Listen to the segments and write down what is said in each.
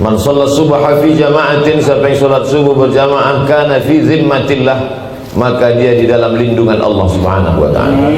Man shalla subha fi jama'atin, siapa yang salat subuh berjamaah, kana fi zimmatillah, maka dia di dalam lindungan Allah Subhanahu wa taala.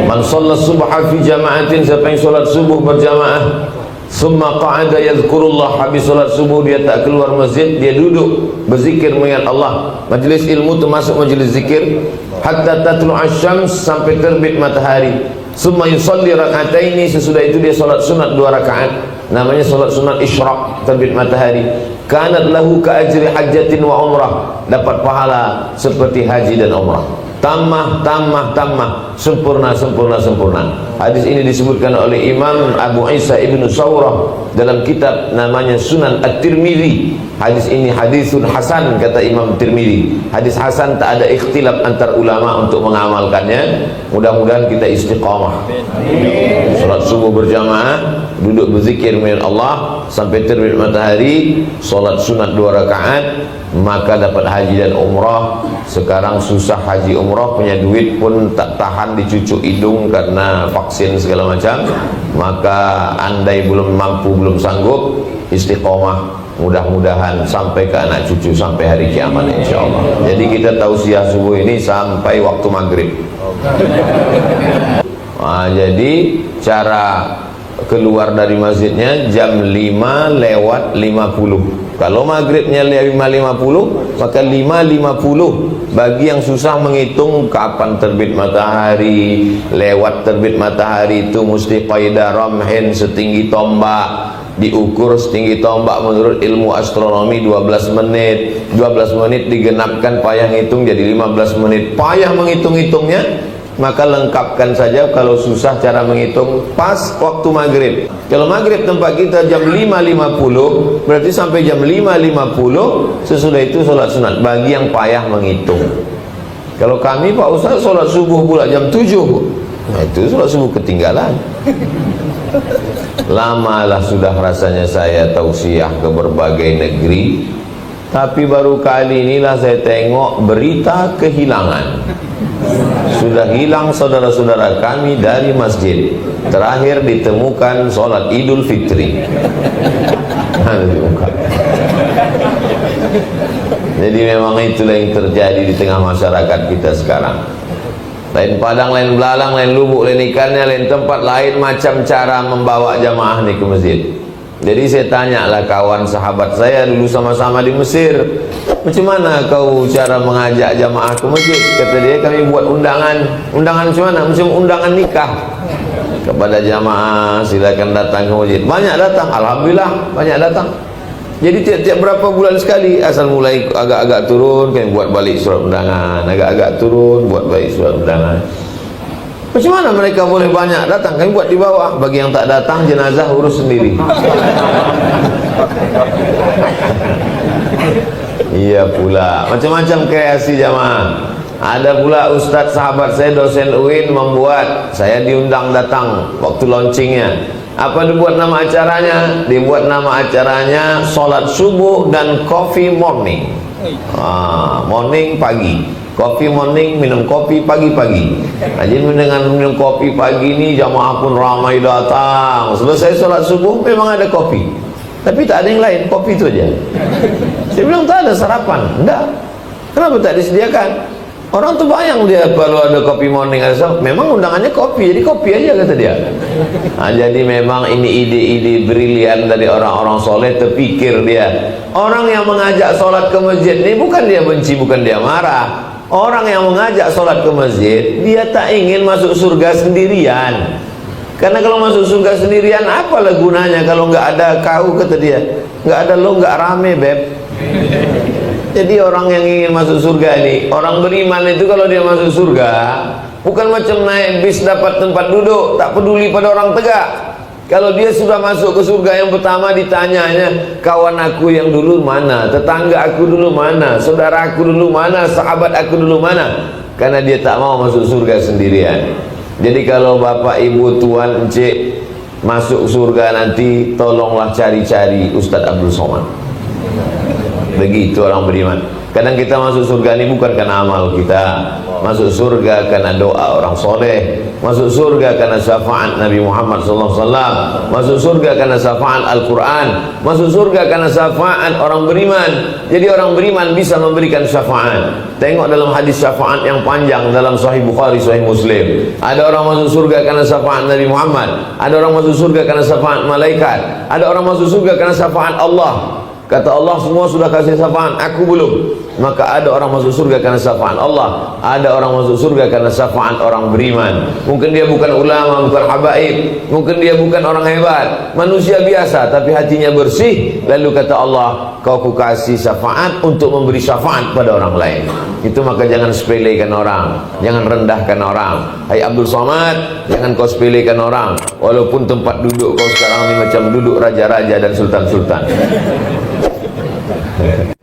Man shalla subha fi jama'atin, siapa yang salat subuh berjamaah, summa qa'ada yadhkurullah, habis salat subuh dia tak keluar masjid, dia duduk berzikir mengingat Allah. Majlis ilmu termasuk majlis zikir. Hatta tatlu'a syams, sampai terbit matahari. Summa yusalli rak'ataini, sesudah itu dia salat sunat 2 rakaat, namanya salat sunat isyraq, terbit matahari. Kanat lahu ka ajri hajjatin wa umrah, dapat pahala seperti haji dan umrah. Tammah, tammah, tammah, sempurna, sempurna, sempurna. Hadis ini disebutkan oleh Imam Abu Isa Ibnu Sawrah dalam kitab namanya Sunan At-Tirmidzi. Hadis ini hadisun hasan, kata Imam Tirmidzi. Hadis hasan, tak ada ikhtilaf antar ulama untuk mengamalkannya. Mudah-mudahan kita istiqamah. Salat subuh berjamaah, duduk berzikir mengingat Allah sampai terbit matahari, salat sunat 2 rakaat, maka dapat haji dan umrah. Sekarang susah haji umrah, punya duit pun tak tahan dicucuk hidung karena vaksin segala macam. Maka andai belum mampu, belum sanggup, istiqomah, mudah-mudahan sampai ke anak cucu sampai hari kiamat insyaallah. Jadi kita tausiah subuh ini sampai waktu maghrib. Jadi cara keluar dari masjidnya jam 5 lewat 50. Kalau maghribnya 5.50, maka 5.50. Bagi yang susah menghitung kapan terbit matahari, lewat terbit matahari itu mesti qaidah ramhin, setinggi tombak, diukur setinggi tombak menurut ilmu astronomi 12 menit. 12 menit digenapkan payah ngitung jadi 15 menit. Payah menghitung-hitungnya, maka lengkapkan saja kalau susah cara menghitung pas waktu maghrib. Kalau maghrib tempat kita jam 5.50, berarti sampai jam 5.50, sesudah itu sholat sunat bagi yang payah menghitung. Kalau kami Pak Ustaz sholat subuh pula jam 7, nah itu sholat subuh ketinggalan. Lamalah sudah rasanya saya tausiah ke berbagai negeri, tapi baru kali inilah saya tengok berita kehilangan. Sudah hilang saudara-saudara kami dari masjid. Terakhir ditemukan sholat Idul Fitri. Jadi memang itulah yang terjadi di tengah masyarakat kita sekarang. Lain padang, lain belalang, lain lubuk, lain ikannya, lain tempat, lain macam cara membawa jamaah nih ke masjid. Jadi saya tanyalah kawan sahabat saya dulu sama-sama di Mesir, macam mana kau cara mengajak jamaah ke masjid? Kata dia, kami buat undangan. Undangan macam mana? Macam undangan nikah kepada jamaah, silakan datang ke masjid. Banyak datang, alhamdulillah banyak datang. Jadi tiap-tiap berapa bulan sekali, asal mulai agak-agak turun, kami buat balik surat undangan, agak-agak turun, buat balik surat undangan. Macam mana mereka boleh banyak datang? Kami buat di bawah. Bagi yang tak datang, jenazah urus sendiri. Iya pula, macam-macam kreasi jamaah. Ada pula ustaz sahabat saya, dosen UIN, membuat, saya diundang datang waktu launchingnya. Apa dibuat nama acaranya? Dibuat nama acaranya sholat subuh dan coffee morning. Morning pagi, kopi morning, minum kopi pagi-pagi. Jadi dengan minum kopi pagi ini jamaah pun ramai datang. Selesai sholat subuh memang ada kopi, tapi tak ada yang lain, kopi itu aja. Saya bilang tak ada sarapan, enggak. Kenapa tak disediakan? Orang tuh bayang dia kalau ada kopi morning, memang undangannya kopi, jadi kopi aja kata dia. Jadi memang ini ide-ide brilian dari orang-orang soleh, terpikir dia. Orang yang mengajak sholat ke masjid ini bukan dia benci, bukan dia marah. Orang yang mengajak sholat ke masjid, dia tak ingin masuk surga sendirian. Karena kalau masuk surga sendirian, apalah gunanya kalau nggak ada kau, kata dia. Nggak ada lo, nggak rame, beb. Jadi orang yang ingin masuk surga ini, orang beriman itu kalau dia masuk surga, bukan macam naik bis dapat tempat duduk, tak peduli pada orang tegak. Kalau dia sudah masuk ke surga, yang pertama ditanyanya, kawan aku yang dulu mana, tetangga aku dulu mana, saudara aku dulu mana, sahabat aku dulu mana. Karena dia tak mau masuk surga sendirian. Jadi kalau bapak, ibu, tuan, encik masuk surga nanti, tolonglah cari-cari Ustadz Abdul Somad. Begitu orang beriman. Kadang kita masuk surga ini bukan karena amal kita, masuk surga karena doa orang soleh. Masuk surga karena syafaat Nabi Muhammad SAW. Masuk surga karena syafaat Al-Quran. Masuk surga karena syafaat orang beriman. Jadi orang beriman bisa memberikan syafaat. Tengok dalam hadis syafaat yang panjang dalam Sahih Bukhari, Sahih Muslim. Ada orang masuk surga karena syafaat Nabi Muhammad. Ada orang masuk surga karena syafaat malaikat. Ada orang masuk surga karena syafaat Allah. Kata Allah, semua sudah kasih syafaat, aku belum. Maka ada orang masuk surga karena syafaat Allah. Ada orang masuk surga karena syafaat orang beriman. Mungkin dia bukan ulama, bukan habaib, mungkin dia bukan orang hebat, manusia biasa tapi hatinya bersih. Lalu kata Allah, kau kukasih syafaat untuk memberi syafaat pada orang lain. Itu maka jangan sepelekan orang, jangan rendahkan orang. Hai Abdul Somad, jangan kau sepelekan orang. Walaupun tempat duduk kau sekarang ini macam duduk raja-raja dan sultan-sultan.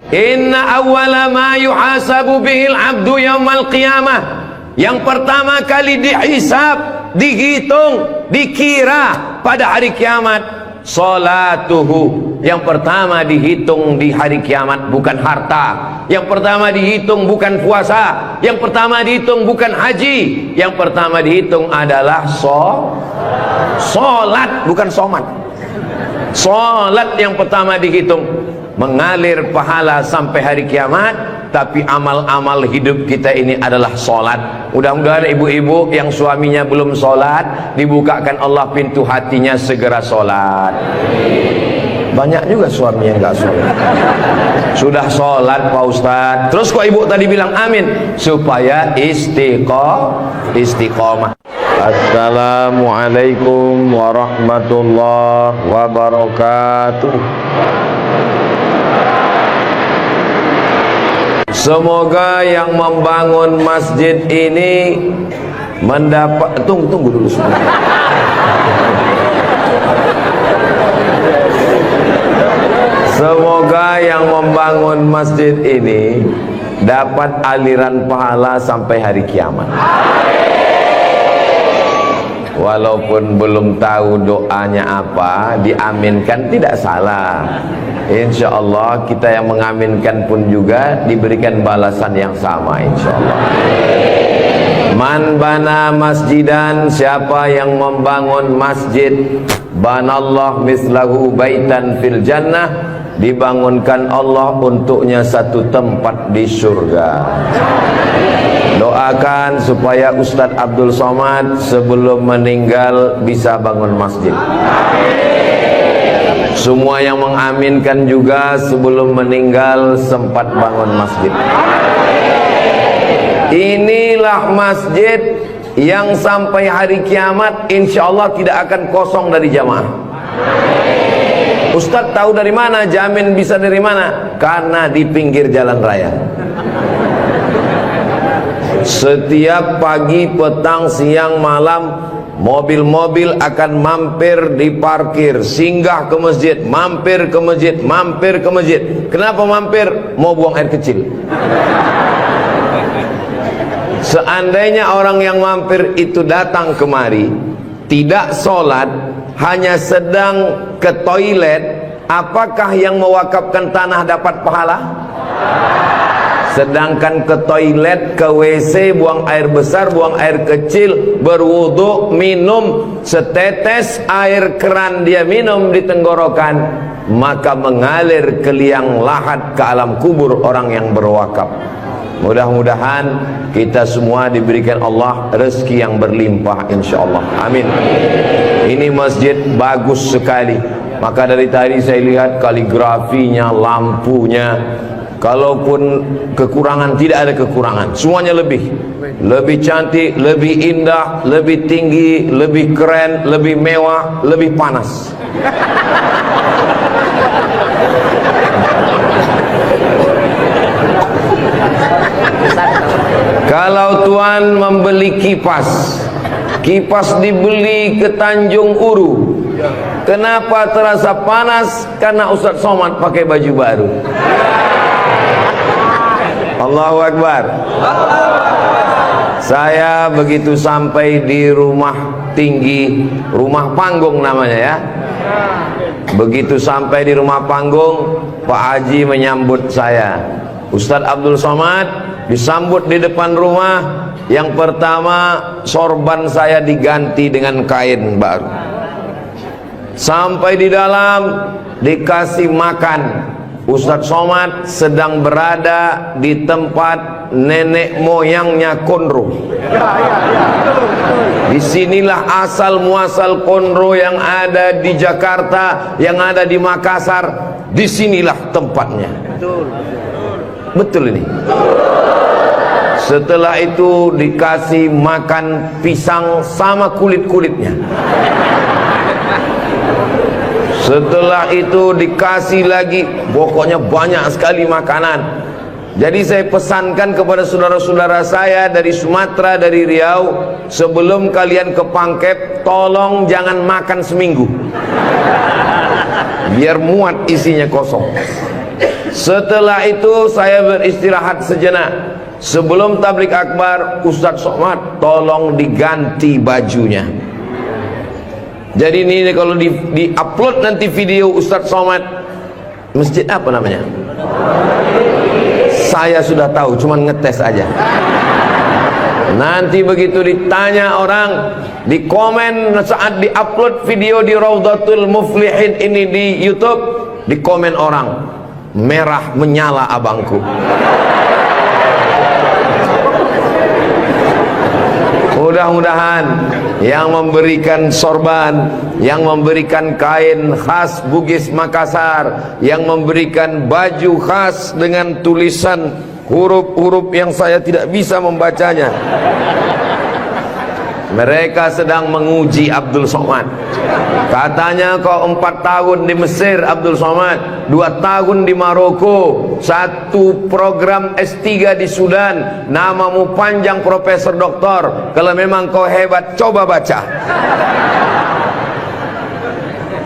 Inna awwala ma yuhasabu bihil abdu yaumal qiyamah. Yang pertama kali dihisab, dihitung, dikira pada hari kiamat, salatuhu. Yang pertama dihitung di hari kiamat bukan harta. Yang pertama dihitung bukan puasa. Yang pertama dihitung bukan haji. Yang pertama dihitung adalah solat, bukan somat. Solat yang pertama dihitung. Mengalir pahala sampai hari kiamat. Tapi amal-amal hidup kita ini adalah solat. Mudah-mudahan ibu-ibu yang suaminya belum solat, dibukakan Allah pintu hatinya segera solat. Banyak juga suami yang gak solat. Sudah solat Pak Ustadz, terus kok ibu tadi bilang amin? Supaya istiqomah. Assalamualaikum warahmatullahi wabarakatuh. Semoga yang membangun masjid ini mendapat, tunggu dulu sebentar. Semoga yang membangun masjid ini dapat aliran pahala sampai hari kiamat. Walaupun belum tahu doanya apa, diaminkan tidak salah. Insya Allah kita yang mengaminkan pun juga diberikan balasan yang sama, insya Allah. Man bana masjidan, siapa yang membangun masjid, banallah mislahu baitan fil jannah, dibangunkan Allah untuknya satu tempat di surga. Doakan supaya Ustadz Abdul Somad sebelum meninggal bisa bangun masjid. Semua yang mengaminkan juga sebelum meninggal sempat bangun masjid. Inilah masjid yang sampai hari kiamat insya Allah tidak akan kosong dari jamaah. Ustadz tahu dari mana? Jamin bisa dari mana? Karena di pinggir jalan raya. Setiap pagi, petang, siang, malam, mobil-mobil akan mampir di parkir, singgah ke masjid, mampir ke masjid, mampir ke masjid. Kenapa mampir? Mau buang air kecil. Seandainya orang yang mampir itu datang kemari, tidak sholat, hanya sedang ke toilet, apakah yang mewakafkan tanah dapat pahala? Sedangkan ke toilet, ke WC, buang air besar, buang air kecil, berwudu, minum setetes air keran dia minum di tenggorokan, maka mengalir ke liang lahat ke alam kubur orang yang berwakaf. Mudah-mudahan kita semua diberikan Allah rezeki yang berlimpah insyaallah. Amin. Ini masjid bagus sekali. Maka dari tadi saya lihat kaligrafinya, lampunya. Kalaupun kekurangan, tidak ada kekurangan. Semuanya lebih cantik, lebih indah, lebih tinggi, lebih keren, lebih mewah, lebih panas. Kalau Tuan membeli kipas, kipas dibeli ke Tanjung Uru, kenapa terasa panas? Karena Ustadz Somad pakai baju baru. Allahu Akbar. Saya begitu sampai di rumah tinggi, rumah panggung namanya ya. Begitu sampai di rumah panggung, Pak Haji menyambut saya. Ustadz Abdul Somad, disambut di depan rumah. Yang pertama, sorban saya diganti dengan kain baru. Sampai di dalam dikasih makan. Ustadz Somad sedang berada di tempat nenek moyangnya Konro. Disinilah asal muasal Konro yang ada di Jakarta, yang ada di Makassar. Disinilah tempatnya. Betul ini. Setelah itu dikasih makan pisang sama kulit-kulitnya. Setelah itu dikasih lagi, pokoknya banyak sekali makanan. Jadi saya pesankan kepada saudara-saudara saya dari Sumatera, dari Riau, sebelum kalian ke Pangkep, tolong jangan makan seminggu, biar muat isinya kosong. Setelah itu saya beristirahat sejenak. Sebelum tablik akbar, Ustadz Somad tolong diganti bajunya. Jadi ini kalau di upload nanti video Ustadz Somad, masjid apa namanya? Saya sudah tahu, cuman ngetes aja. Nanti begitu ditanya orang, di komen saat di upload video di Raudhatul Muflihin ini di YouTube, di komen orang, merah menyala abangku. Mudah-mudahan yang memberikan sorban, yang memberikan kain khas Bugis Makassar, yang memberikan baju khas dengan tulisan huruf-huruf yang saya tidak bisa membacanya, mereka sedang menguji Abdul Somad. Katanya kau 4 tahun di Mesir Abdul Somad, 2 tahun di Maroko, 1 program S3 di Sudan, namamu panjang profesor doktor. Kalau memang kau hebat, coba baca.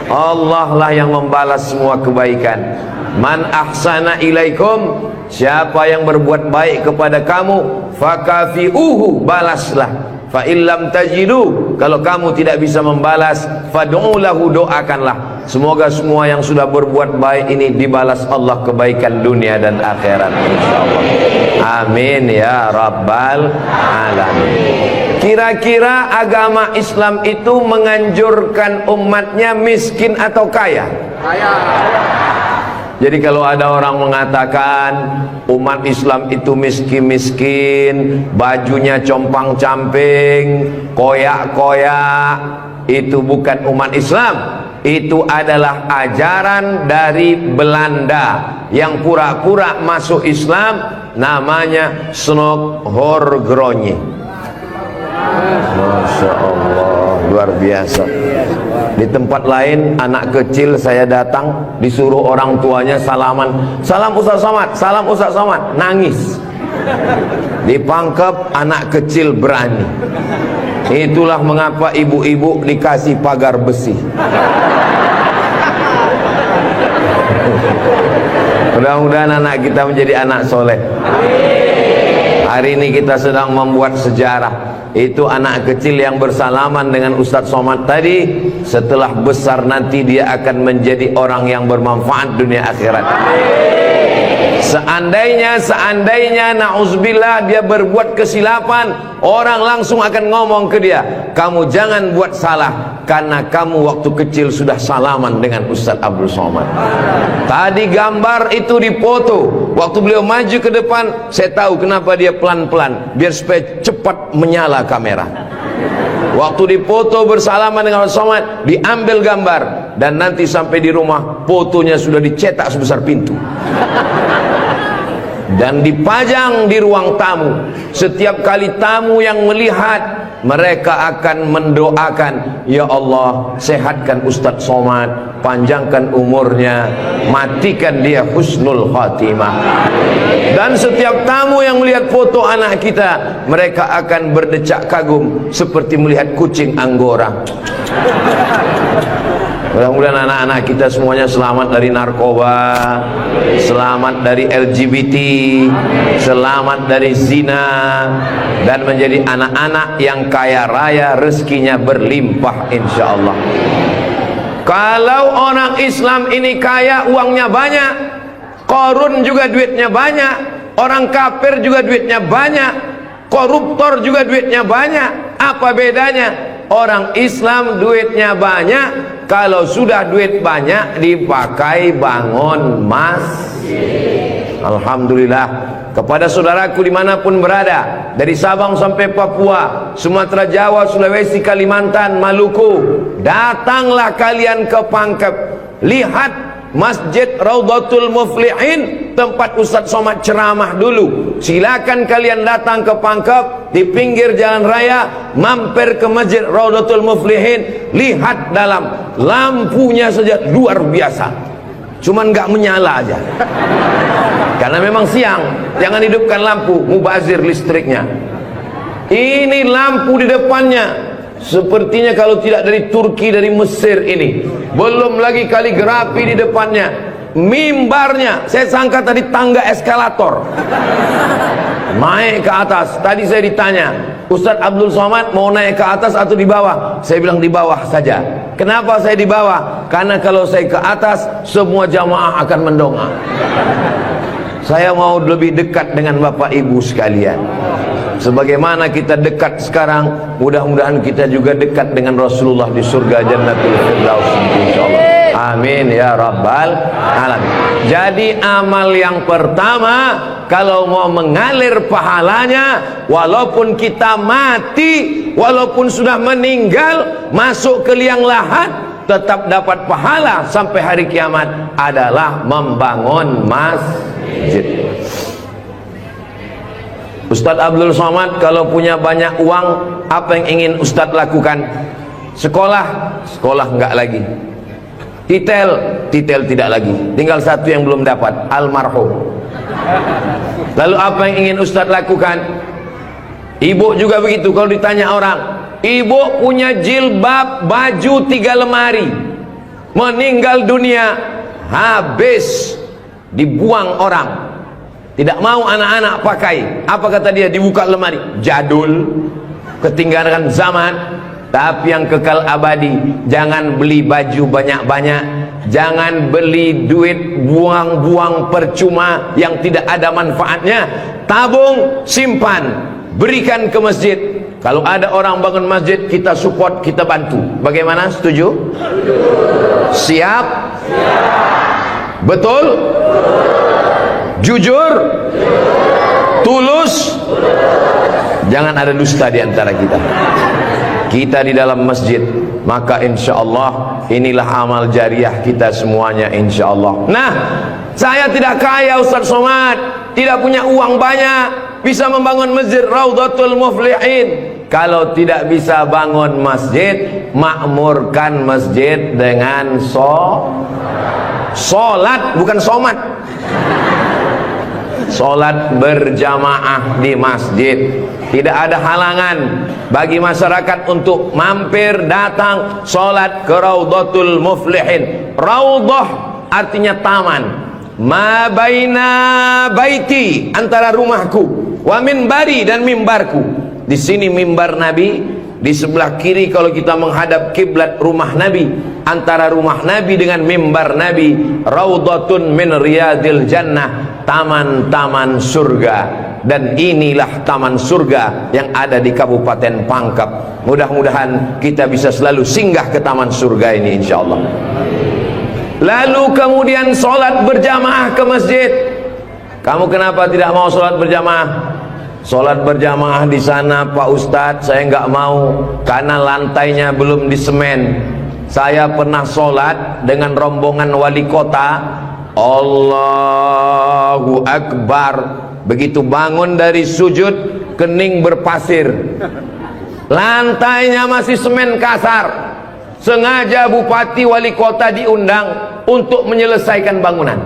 Allah lah yang membalas semua kebaikan. Man ahsana ilaikum, siapa yang berbuat baik kepada kamu, fakafi'uhu, balaslah. Fa illam tajidu, kalau kamu tidak bisa membalas, fad'u lahu, doakanlah. Semoga semua yang sudah berbuat baik ini dibalas Allah kebaikan dunia dan akhirat, insyaallah. Amin ya rabbal alamin. Kira-kira agama Islam itu menganjurkan umatnya miskin atau kaya? Kaya. Jadi kalau ada orang mengatakan umat Islam itu miskin-miskin, bajunya compang-camping, koyak-koyak, itu bukan umat Islam. Itu adalah ajaran dari Belanda yang pura-pura masuk Islam, namanya Snokhorgrony. Masya Allah, luar biasa. Di tempat lain anak kecil saya datang, disuruh orang tuanya salaman, salam Ustadz Somad, salam Ustadz Somad, nangis. Di Pangkep anak kecil berani. Itulah mengapa ibu-ibu dikasih pagar besi. Mudah-mudahan anak kita menjadi anak soleh. Hari ini kita sedang membuat sejarah. Itu anak kecil yang bersalaman dengan Ustadz Somad tadi, setelah besar nanti dia akan menjadi orang yang bermanfaat dunia akhirat. Seandainya na'udzubillah dia berbuat kesilapan, orang langsung akan ngomong ke dia, kamu jangan buat salah, karena kamu waktu kecil sudah salaman dengan Ustadz Abdul Somad. Tadi gambar itu dipoto, waktu beliau maju ke depan, saya tahu kenapa dia pelan-pelan, biar supaya cepat menyala kamera. Waktu dipoto bersalaman dengan Ustadz Somad, diambil gambar, dan nanti sampai di rumah fotonya sudah dicetak sebesar pintu dan dipajang di ruang tamu. Setiap kali tamu yang melihat, mereka akan mendoakan, ya Allah, sehatkan Ustadz Somad, panjangkan umurnya, matikan dia husnul khatimah. Dan setiap tamu yang melihat foto anak kita, mereka akan berdecak kagum seperti melihat kucing Anggora. Mudah-mudahan anak-anak kita semuanya selamat dari narkoba, selamat dari LGBT, selamat dari zina, dan menjadi anak-anak yang kaya raya, rezekinya berlimpah insyaallah. Kalau orang Islam ini kaya, uangnya banyak, Qarun juga duitnya banyak, orang kafir juga duitnya banyak, koruptor juga duitnya banyak. Apa bedanya? Orang Islam duitnya banyak, kalau sudah duit banyak dipakai bangun masjid. Alhamdulillah. Kepada saudaraku dimanapun berada, dari Sabang sampai Papua, Sumatera, Jawa, Sulawesi, Kalimantan, Maluku, datanglah kalian ke Pangkep. Lihat Masjid Raudhatul Muflihin, tempat Ustaz Somad ceramah dulu. Silakan kalian datang ke Pangkep, di pinggir jalan raya, mampir ke Masjid Raudhatul Muflihin. Lihat dalam, lampunya saja luar biasa, cuman nggak menyala aja karena memang siang. Jangan hidupkan lampu, mubazir listriknya. Ini lampu di depannya sepertinya kalau tidak dari Turki, dari Mesir ini. Belum lagi kaligrafi di depannya. Mimbarnya, saya sangka tadi tangga eskalator naik ke atas. Tadi saya ditanya, Ustadz Abdul Somad mau naik ke atas atau di bawah? Saya bilang di bawah saja. Kenapa saya di bawah? Karena kalau saya ke atas, semua jamaah akan mendongak. Saya mau lebih dekat dengan Bapak Ibu sekalian. Sebagaimana kita dekat sekarang, mudah-mudahan kita juga dekat dengan Rasulullah di surga Jannatul Firdaus, insyaallah. Amin ya rabbal alamin. Jadi amal yang pertama, kalau mau mengalir pahalanya, walaupun kita mati, walaupun sudah meninggal, masuk ke liang lahat, tetap dapat pahala sampai hari kiamat, adalah membangun masjid. Ustadz Abdul Somad kalau punya banyak uang, apa yang ingin Ustadz lakukan? Sekolah, sekolah enggak lagi. Titel, titel tidak lagi. Tinggal satu yang belum dapat, almarhum. Lalu apa yang ingin Ustadz lakukan? Ibu juga begitu. Kalau ditanya orang, ibu punya jilbab, baju 3 lemari, meninggal dunia, habis, dibuang orang. Tidak mau anak-anak pakai. Apa kata dia? Dibuka lemari, jadul, ketinggalan zaman. Tapi yang kekal abadi, jangan beli baju banyak-banyak, jangan beli duit buang-buang percuma yang tidak ada manfaatnya. Tabung, simpan, berikan ke masjid. Kalau ada orang bangun masjid, kita support, kita bantu. Bagaimana? Setuju? Siap? Betul? Jujur? Tulus? Jangan ada dusta di antara kita. Kita di dalam masjid, maka insya Allah inilah amal jariah kita semuanya, insya Allah. Nah, saya tidak kaya Ustaz Somad, tidak punya uang banyak, bisa membangun masjid Raudhatul Muflihin. Kalau tidak bisa bangun masjid, makmurkan masjid dengan sholat, bukan somat. Sholat berjamaah di masjid. Tidak ada halangan bagi masyarakat untuk mampir datang sholat ke Raudhatul Muflihin. Raudhah artinya taman. Ma baina baiti, antara rumahku, wa minbari, dan mimbarku. Di sini mimbar Nabi, di sebelah kiri kalau kita menghadap kiblat rumah Nabi. Antara rumah Nabi dengan mimbar Nabi, Raudhatun min riyadil jannah, taman-taman surga. Dan inilah taman surga yang ada di Kabupaten Pangkep. Mudah-mudahan kita bisa selalu singgah ke taman surga ini, insya Allah. Lalu kemudian sholat berjamaah ke masjid. Kamu kenapa tidak mau sholat berjamaah? Sholat berjamaah di sana, Pak Ustadz, saya nggak mau karena lantainya belum disemen. Saya pernah sholat dengan rombongan wali kota. Allahu Akbar. Begitu bangun dari sujud, kening berpasir, lantainya masih semen kasar. Sengaja bupati wali kota diundang untuk menyelesaikan bangunan.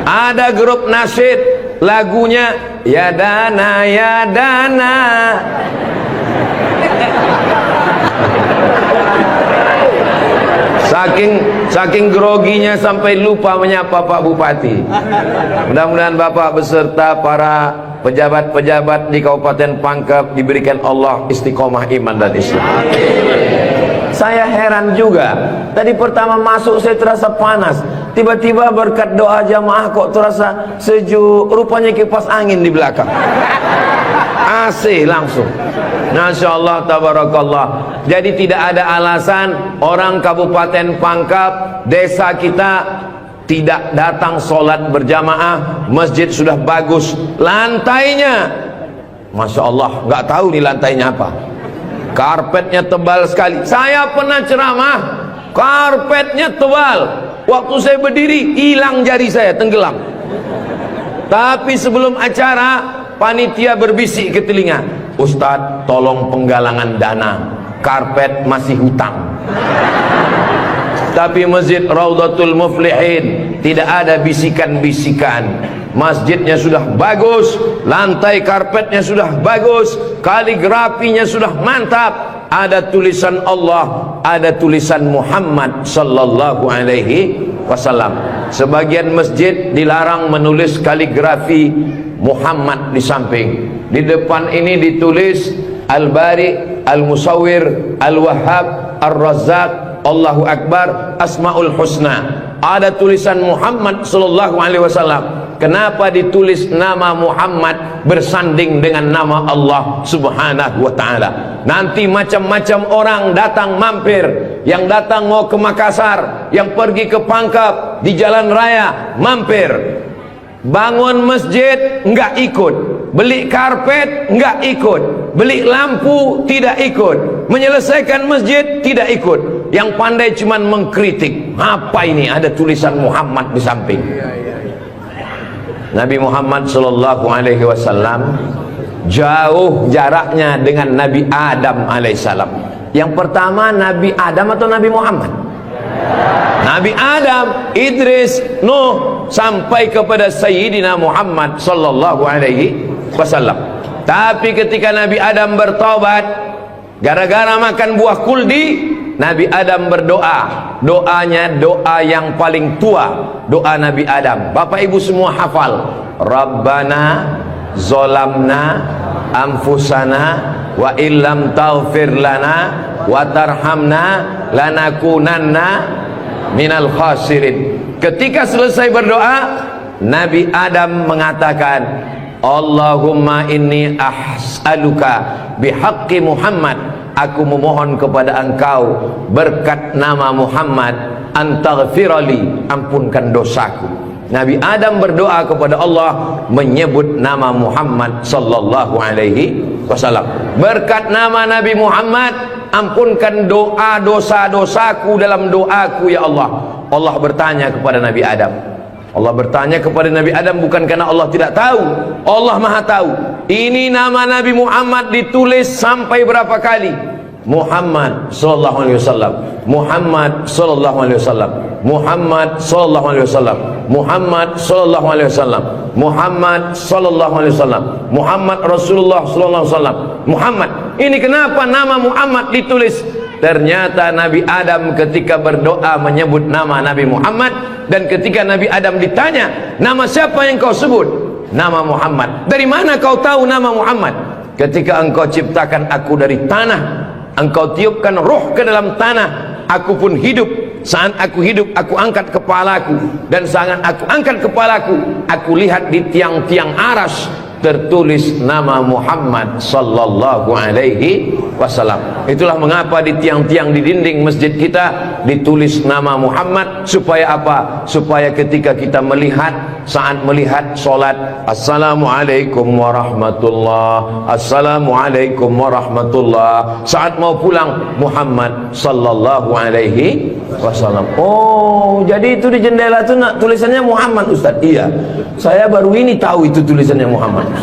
Ada grup nasyid, lagunya ya dana ya dana. Saking groginya sampai lupa menyapa Pak Bupati. Mudah-mudahan Bapak beserta para pejabat-pejabat di Kabupaten Pangkep diberikan Allah istiqomah iman dan Islam. Saya heran juga. Tadi pertama masuk saya terasa panas. Tiba-tiba berkat doa jamaah kok terasa sejuk, rupanya kipas angin di belakang. AC langsung. Masya Allah, tabarakallah. Jadi tidak ada alasan orang Kabupaten Pangkep, desa kita tidak datang sholat berjamaah. Masjid sudah bagus, lantainya Masya Allah, nggak tahu nih lantainya apa, karpetnya tebal sekali. Saya pernah ceramah, karpetnya tebal, waktu saya berdiri hilang jari saya, tenggelam. Tapi sebelum acara panitia berbisik ke telinga, Ustadz tolong penggalangan dana, karpet masih hutang. Tapi Masjid Raudhatul Muflihin tidak ada bisikan-bisikan. Masjidnya sudah bagus, lantai karpetnya sudah bagus, kaligrafinya sudah mantap. Ada tulisan Allah, ada tulisan Muhammad sallallahu alaihi wasallam. Sebagian masjid dilarang menulis kaligrafi Muhammad di samping. Di depan ini ditulis Al-Bari, Al-Musawwir, Al-Wahhab, Ar-Razzaq, Allahu Akbar, Asmaul Husna. Ada tulisan Muhammad sallallahu alaihi wasallam. Kenapa ditulis nama Muhammad bersanding dengan nama Allah subhanahu wa ta'ala? Nanti macam-macam orang datang mampir. Yang datang mau ke Makassar, yang pergi ke Pangkep, di jalan raya mampir. Bangun masjid enggak ikut, beli karpet enggak ikut, beli lampu tidak ikut, menyelesaikan masjid tidak ikut. Yang pandai cuman mengkritik. Apa ini ada tulisan Muhammad di samping? Nabi Muhammad sallallahu alaihi wasallam jauh jaraknya dengan Nabi Adam alaihissalam. Yang pertama Nabi Adam atau Nabi Muhammad? Nabi Adam, Idris, Nuh, sampai kepada Sayyidina Muhammad sallallahu alaihi wasallam. Tapi ketika Nabi Adam bertaubat gara-gara makan buah kuldi, Nabi Adam berdoa. Doanya doa yang paling tua, doa Nabi Adam. Bapak ibu semua hafal. Rabbana zolamna anfusana wa illam taghfir lana wa tarhamna lanakunanna minal khasirin. Ketika selesai berdoa, Nabi Adam mengatakan, Allahumma inni as'aluka bihaqqi Muhammad, aku memohon kepada engkau berkat nama Muhammad, antaghfirali, ampunkan dosaku. Nabi Adam berdoa kepada Allah menyebut nama Muhammad sallallahu alaihi wasallam. Berkat nama Nabi Muhammad, ampunkan doa dosa-dosaku dalam doaku ya Allah. Allah bertanya kepada Nabi Adam. Allah bertanya kepada Nabi Adam bukan karena Allah tidak tahu. Allah Maha tahu. Ini nama Nabi Muhammad ditulis sampai berapa kali? Muhammad sallallahu alaihi wasallam, Muhammad sallallahu alaihi wasallam, Muhammad sallallahu alaihi wasallam, Muhammad sallallahu alaihi wasallam, Muhammad sallallahu alaihi wasallam, Muhammad Rasulullah sallallahu alaihi wasallam, Muhammad. Ini kenapa nama Muhammad ditulis? Ternyata Nabi Adam ketika berdoa menyebut nama Nabi Muhammad, dan ketika Nabi Adam ditanya, nama siapa yang kau sebut? Nama Muhammad. Dari mana kau tahu nama Muhammad? Ketika engkau ciptakan aku dari tanah, engkau tiupkan roh ke dalam tanah, aku pun hidup. Saat aku hidup, aku angkat kepalaku, dan saat aku angkat kepalaku, aku lihat di tiang-tiang aras tertulis nama Muhammad sallallahu alaihi wasallam. Itulah mengapa di tiang-tiang di dinding masjid kita ditulis nama Muhammad. Supaya apa? Supaya ketika kita melihat, saat melihat solat, assalamualaikum warahmatullah, assalamualaikum warahmatullah. Saat mau pulang, Muhammad sallallahu alaihi wasallam. Oh, jadi itu di jendela itu tulisannya Muhammad, Ustaz? Iya, saya baru ini tahu itu tulisannya Muhammad.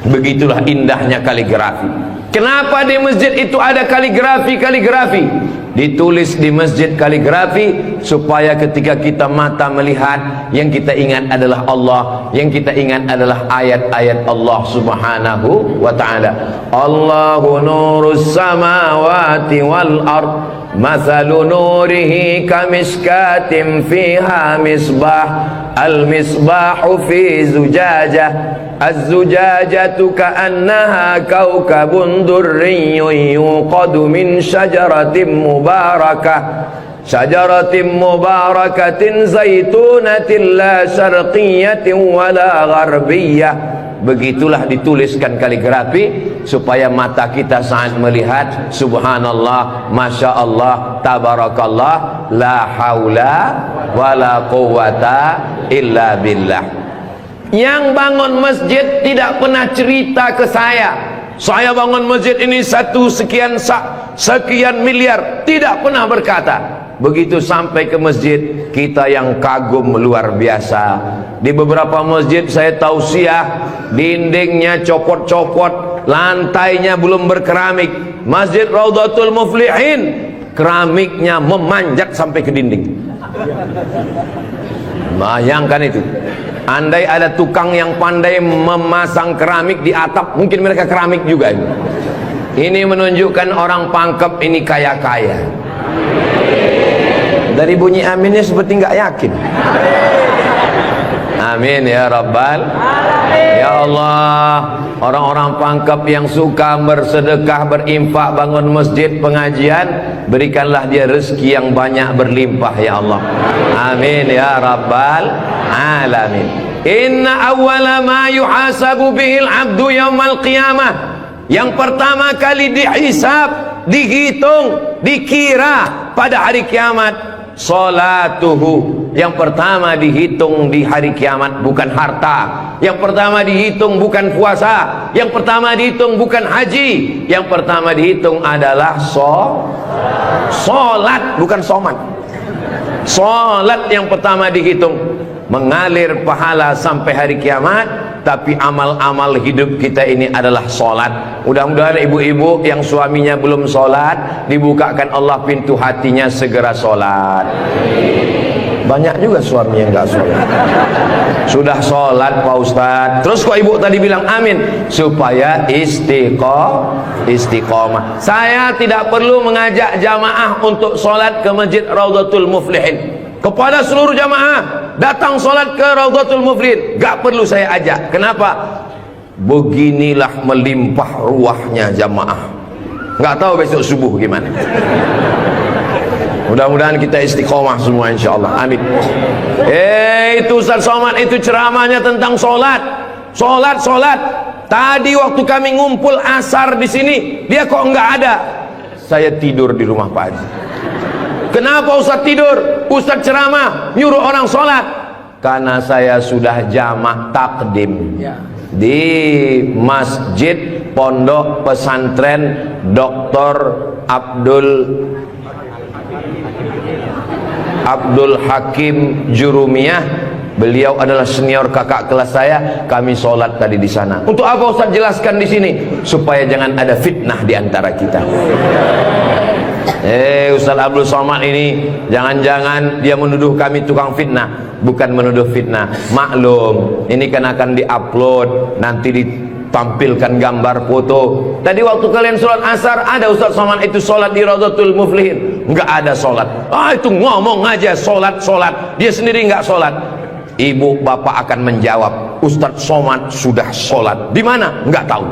Begitulah indahnya kaligrafi. Kenapa di masjid itu ada kaligrafi? Ditulis di masjid kaligrafi supaya ketika kita mata melihat, yang kita ingat adalah Allah, yang kita ingat adalah ayat-ayat Allah subhanahu wa ta'ala. Allahu nurus samawati wal ard, mathalu nurihi kamiskatin fiha misbah, al misbahu fi zujajah, az-zujajatu ka'annaha kawkabun durriyyun yuqadu min syajaratin mubarakah, syajaratin mubarakatin zaitunatin la syarqiyatin wala gharbiyah. Begitulah dituliskan kaligrafi supaya mata kita saat melihat subhanallah, masya Allah, tabarakallah, la haula wala quwata illa billah. Yang bangun masjid tidak pernah cerita ke saya bangun masjid ini sekian miliar, tidak pernah berkata. Begitu sampai ke masjid, kita yang kagum luar biasa. Di beberapa masjid saya tausiah, dindingnya copot-copot, lantainya belum berkeramik. Masjid Raudhatul Muflihin, keramiknya memanjat sampai ke dinding. Bayangkan itu. Andai ada tukang yang pandai memasang keramik di atap, mungkin mereka keramik juga. Ini menunjukkan orang Pangkep ini kaya-kaya. Dari bunyi aminnya seperti nggak yakin. Amin ya Rabbal Alamin. Ya Allah, orang-orang Pangkep yang suka bersedekah, berinfak, bangun masjid, pengajian, berikanlah dia rezeki yang banyak berlimpah ya Allah. Amin ya Rabbal Alamin. Inna awwala ma yuhasabu bihil abdu yaumal qiyamah. Yang pertama kali dihisab, dihitung, dikira pada hari kiamat, salatuhu. Yang pertama dihitung di hari kiamat bukan harta. Yang pertama dihitung bukan puasa. Yang pertama dihitung bukan haji. Yang pertama dihitung adalah solat, bukan somat. Solat yang pertama dihitung. Mengalir pahala sampai hari kiamat. Tapi amal-amal hidup kita ini adalah solat. Mudah-mudahan ibu-ibu yang suaminya belum solat, dibukakan Allah pintu hatinya segera solat. Banyak juga suami yang gak solat. Sudah solat Pak Ustadz, terus kok ibu tadi bilang amin? Supaya istiqomah. Saya tidak perlu mengajak jamaah untuk solat ke Masjid Raudhatul Muflihin. Kepada seluruh jamaah, datang solat ke Raudhatul Muflihin, gak perlu saya ajak. Kenapa? Beginilah melimpah ruahnya jamaah. Gak tahu besok subuh gimana. Mudah-mudahan kita istiqomah semua insyaallah. Amin. Itu Ustaz Somad itu ceramahnya tentang solat. Solat. Tadi waktu kami ngumpul asar di sini, dia kok enggak ada. Saya tidur di rumah Pak Haji. Kenapa Ustaz tidur? Ustaz ceramah nyuruh orang sholat. Karena saya sudah jamak takdim di Masjid Pondok Pesantren Dr. Abdul Hakim Jurumiyah. Beliau adalah senior kakak kelas saya. Kami sholat tadi di sana. Untuk apa Ustaz jelaskan di sini? Supaya jangan ada fitnah di antara kita. Ustaz Abdul Somad ini jangan-jangan dia menuduh kami tukang fitnah. Bukan menuduh fitnah, maklum ini kan akan diupload, nanti ditampilkan gambar foto. Tadi waktu kalian sholat asar, ada Ustaz Somad itu sholat di Raudhatul Muflihin? Enggak ada sholat. Itu ngomong aja sholat. Dia sendiri enggak sholat. Ibu bapak akan menjawab, Ustaz Somad sudah sholat. Di mana? Enggak tahu.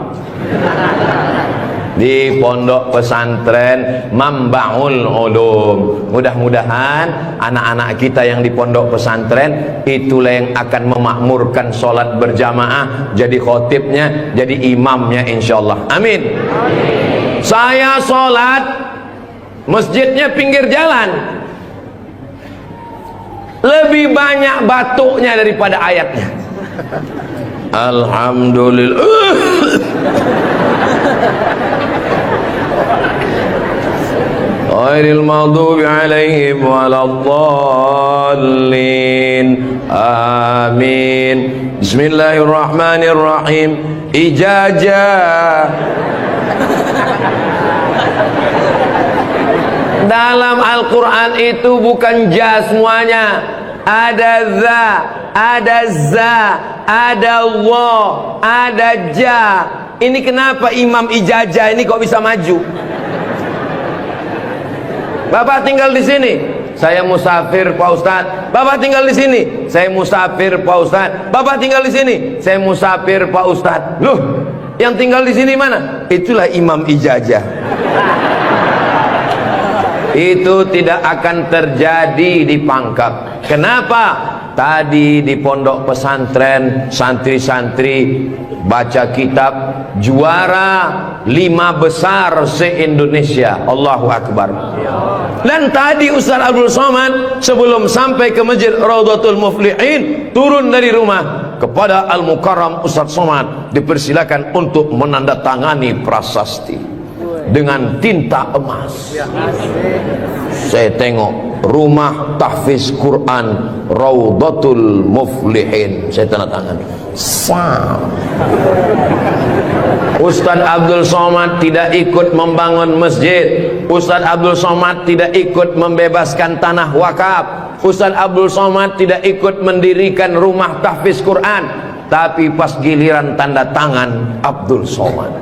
Di Pondok Pesantren Mambaul Ulum. Mudah-mudahan anak-anak kita yang di pondok pesantren itulah yang akan memakmurkan sholat berjamaah, jadi khotibnya, jadi imamnya insyaallah. Amin. Saya sholat, masjidnya pinggir jalan, lebih banyak batuknya daripada ayatnya. Alhamdulillah. Ghairil maghdubi alaihim waladdallin. Amin. Bismillahirrahmanirrahim. Ijazah. Dalam Al-Quran itu bukan ja semuanya. Ada za, ada za, ada wa, ada ja. Ini kenapa Imam Ijazah ini kok bisa maju? Bapak tinggal di sini, saya musafir Pak Ustadz. Bapak tinggal di sini, saya musafir Pak Ustadz. Bapak tinggal di sini, saya musafir Pak Ustadz. Loh, yang tinggal di sini mana? Itulah Imam Ijazah. Itu tidak akan terjadi di Pangkep. Kenapa? Tadi di pondok pesantren santri-santri baca kitab juara 5 besar se-Indonesia. Allahu Akbar. Dan tadi Ustaz Abdul Somad sebelum sampai ke Masjid Raudhatul Muflihin turun dari rumah kepada Al-Mukarram Ustaz Somad dipersilakan untuk menandatangani prasasti dengan tinta emas. Saya tengok rumah tahfiz Quran Raudhatul Muflihin, saya tanda tangan. Ustaz Abdul Somad tidak ikut membangun masjid. Ustaz Abdul Somad tidak ikut membebaskan tanah wakaf. Ustaz Abdul Somad tidak ikut mendirikan rumah tahfiz Quran. Tapi pas giliran tanda tangan Abdul Somad,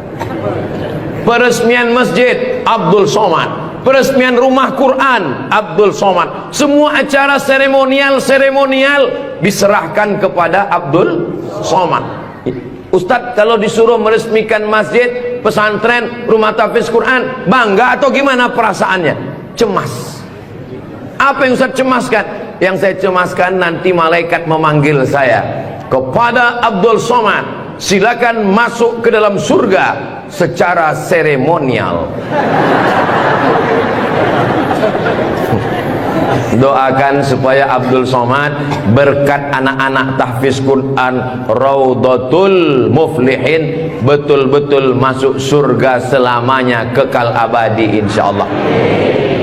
peresmian masjid Abdul Somad, peresmian rumah Quran Abdul Somad, semua acara seremonial diserahkan kepada Abdul Somad. Ustadz kalau disuruh meresmikan masjid, pesantren, rumah tahfiz Quran, bangga atau gimana perasaannya? Cemas. Apa yang Ustadz cemaskan? Yang saya cemaskan nanti malaikat memanggil saya, kepada Abdul Somad, silakan masuk ke dalam surga secara seremonial. Doakan supaya Abdul Somad berkat anak-anak tahfiz Quran Raudhatul Muflihin betul-betul masuk surga selamanya, kekal abadi insyaallah.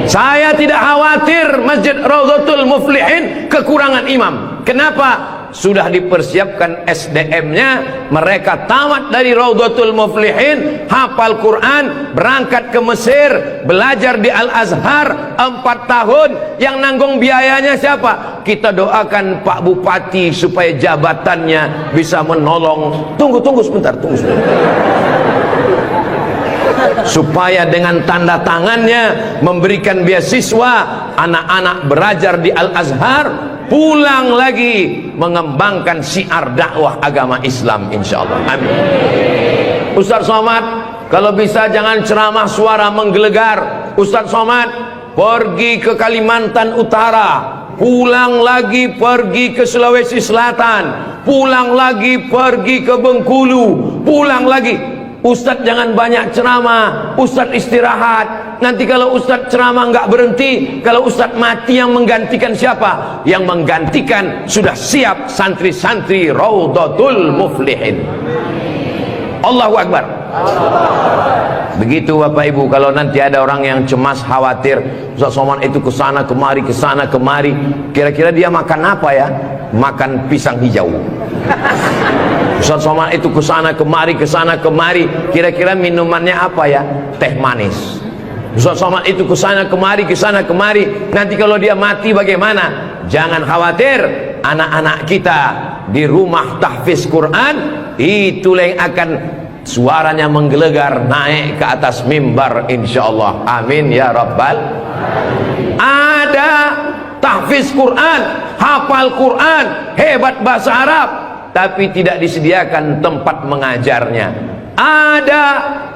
Saya tidak khawatir Masjid Raudhatul Muflihin kekurangan imam. Kenapa? Sudah dipersiapkan SDM-nya, mereka tamat dari Raudhatul Muflihin, hafal Quran, berangkat ke Mesir, belajar di Al-Azhar 4 tahun. Yang nanggung biayanya siapa? Kita doakan Pak Bupati supaya jabatannya bisa menolong. Tunggu sebentar. Supaya dengan tanda tangannya memberikan beasiswa, anak-anak belajar di Al-Azhar, pulang lagi mengembangkan syiar dakwah agama Islam insyaallah. Amin. Ustaz Somad kalau bisa jangan ceramah suara menggelegar. Ustaz Somad pergi ke Kalimantan Utara, pulang lagi pergi ke Sulawesi Selatan, pulang lagi pergi ke Bengkulu, pulang lagi. Ustadz jangan banyak ceramah, Ustadz istirahat. Nanti kalau Ustadz ceramah nggak berhenti, kalau Ustadz mati yang menggantikan siapa? Yang menggantikan sudah siap santri-santri Raudhatul Muflihin. Allahu Akbar. Begitu Bapak Ibu, kalau nanti ada orang yang cemas, khawatir Ustaz Somad itu kesana kemari, kira-kira dia makan apa ya? Makan pisang hijau. Ustaz Somad itu kesana kemari, kira-kira minumannya apa ya? Teh manis. Ustaz Somad itu kesana kemari, nanti kalau dia mati bagaimana? Jangan khawatir, anak-anak kita di rumah tahfiz Quran itulah yang akan suaranya menggelegar naik ke atas mimbar insyaallah. Amin ya rabbal alamin. Ada tahfiz Quran, hafal Quran, hebat bahasa Arab, tapi tidak disediakan tempat mengajarnya. Ada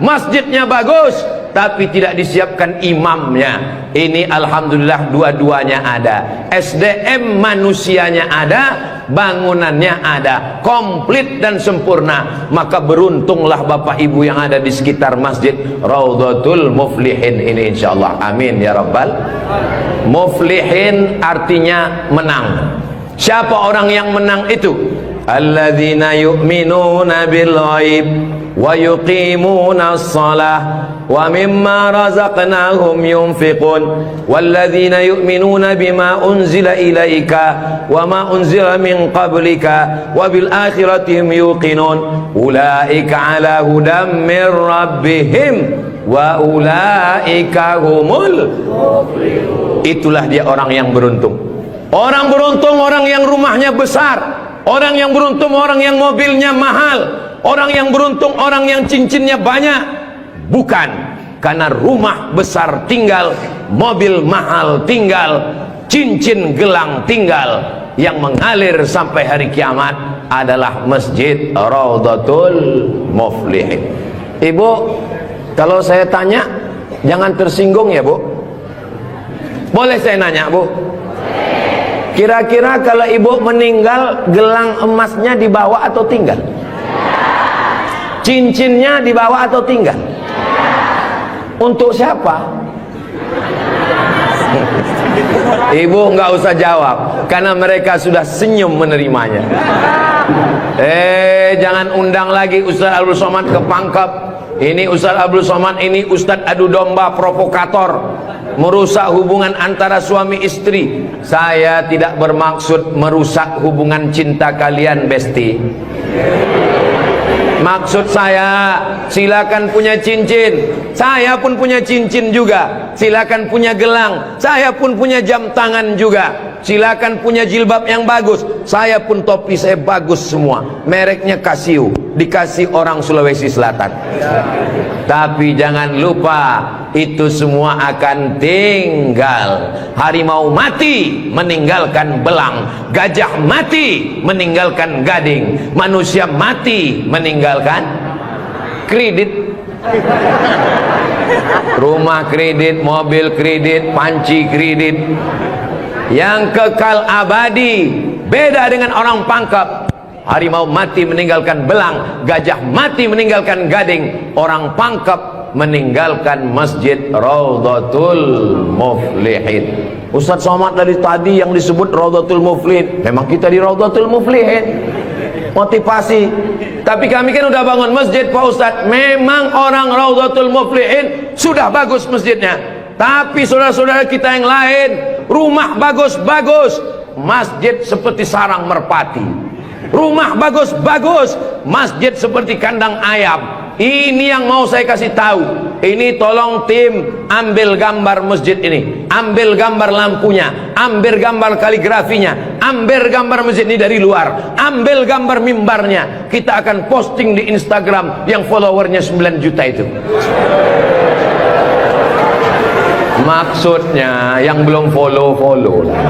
masjidnya bagus, tapi tidak disiapkan imamnya. Ini alhamdulillah dua-duanya ada. SDM manusianya ada, bangunannya ada, komplit dan sempurna. Maka beruntunglah Bapak Ibu yang ada di sekitar Masjid Raudhatul Muflihin ini insyaallah. Amin ya rabbal. Muflihin artinya menang. Siapa orang yang menang itu? Alladzina yu'minuna bil ghaib wa yuqimuna as-salah wa mimma razaqnahum yunfiqun walladzina yu'minuna bima unzila ilaika wa ma unzila min qablika wa bil akhirati hum yuqinun ulaika ala hudam min rabbihim wa ulaika humul muflihun. Itulah dia orang yang beruntung. Orang beruntung orang yang rumahnya besar. Orang yang beruntung orang yang mobilnya mahal. Orang yang beruntung orang yang cincinnya banyak. Bukan karena rumah besar tinggal, mobil mahal tinggal, cincin gelang tinggal. Yang mengalir sampai hari kiamat adalah Masjid Raudhatul Muflihin. Ibu, kalau saya tanya jangan tersinggung ya Bu. Boleh saya nanya, Bu? Kira-kira kalau ibu meninggal, gelang emasnya dibawa atau tinggal? Cincinnya dibawa atau tinggal? Untuk siapa? Ibu nggak usah jawab, karena mereka sudah senyum menerimanya. Jangan undang lagi Ustaz Abdul Somad ke Pangkep. Ini Ustaz Abdul Somad ini Ustaz adu domba, provokator, merusak hubungan antara suami istri. Saya tidak bermaksud merusak hubungan cinta kalian, Besti. Maksud saya, silakan punya cincin, saya pun punya cincin juga. Silakan punya gelang, saya pun punya jam tangan juga. Silakan punya jilbab yang bagus, saya pun topi saya bagus semua. Mereknya Casio, dikasih orang Sulawesi Selatan. Tapi jangan lupa, itu semua akan tinggal. Harimau mati meninggalkan belang, gajah mati meninggalkan gading, manusia mati meninggalkan kredit. Rumah kredit, mobil kredit, panci kredit. Yang kekal abadi beda dengan orang Pangkep. Harimau mati meninggalkan belang, gajah mati meninggalkan gading, orang Pangkep meninggalkan masjid Raudhatul Muflihin. Ustaz Somad dari tadi yang disebut Raudhatul Muflihin, memang kita di Raudhatul Muflihin, motivasi. Tapi kami kan udah bangun masjid, Pak Ustaz. Memang orang Raudhatul Muflihin sudah bagus masjidnya, tapi saudara-saudara kita yang lain, rumah bagus-bagus, masjid seperti sarang merpati. Rumah bagus-bagus, masjid seperti kandang ayam. Ini yang mau saya kasih tahu. Ini tolong tim ambil gambar masjid ini, ambil gambar lampunya, ambil gambar kaligrafinya, ambil gambar masjid ini dari luar, ambil gambar mimbarnya. Kita akan posting di Instagram yang followernya 9 juta itu. Maksudnya yang belum follow lah.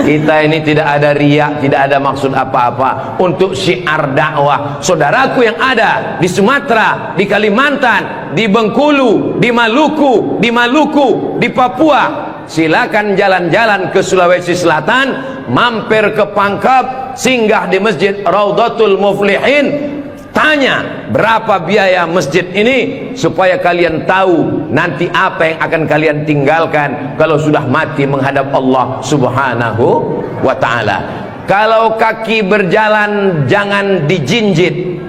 Kita ini tidak ada riak, tidak ada maksud apa-apa, untuk syiar dakwah. Saudaraku yang ada di Sumatera, di Kalimantan, di Bengkulu, di Maluku, di Papua, silakan jalan-jalan ke Sulawesi Selatan, mampir ke Pangkep, singgah di masjid Raudhatul Muflihin. Tanya berapa biaya masjid ini, supaya kalian tahu nanti apa yang akan kalian tinggalkan kalau sudah mati menghadap Allah Subhanahu wa ta'ala. Kalau kaki berjalan jangan dijinjit.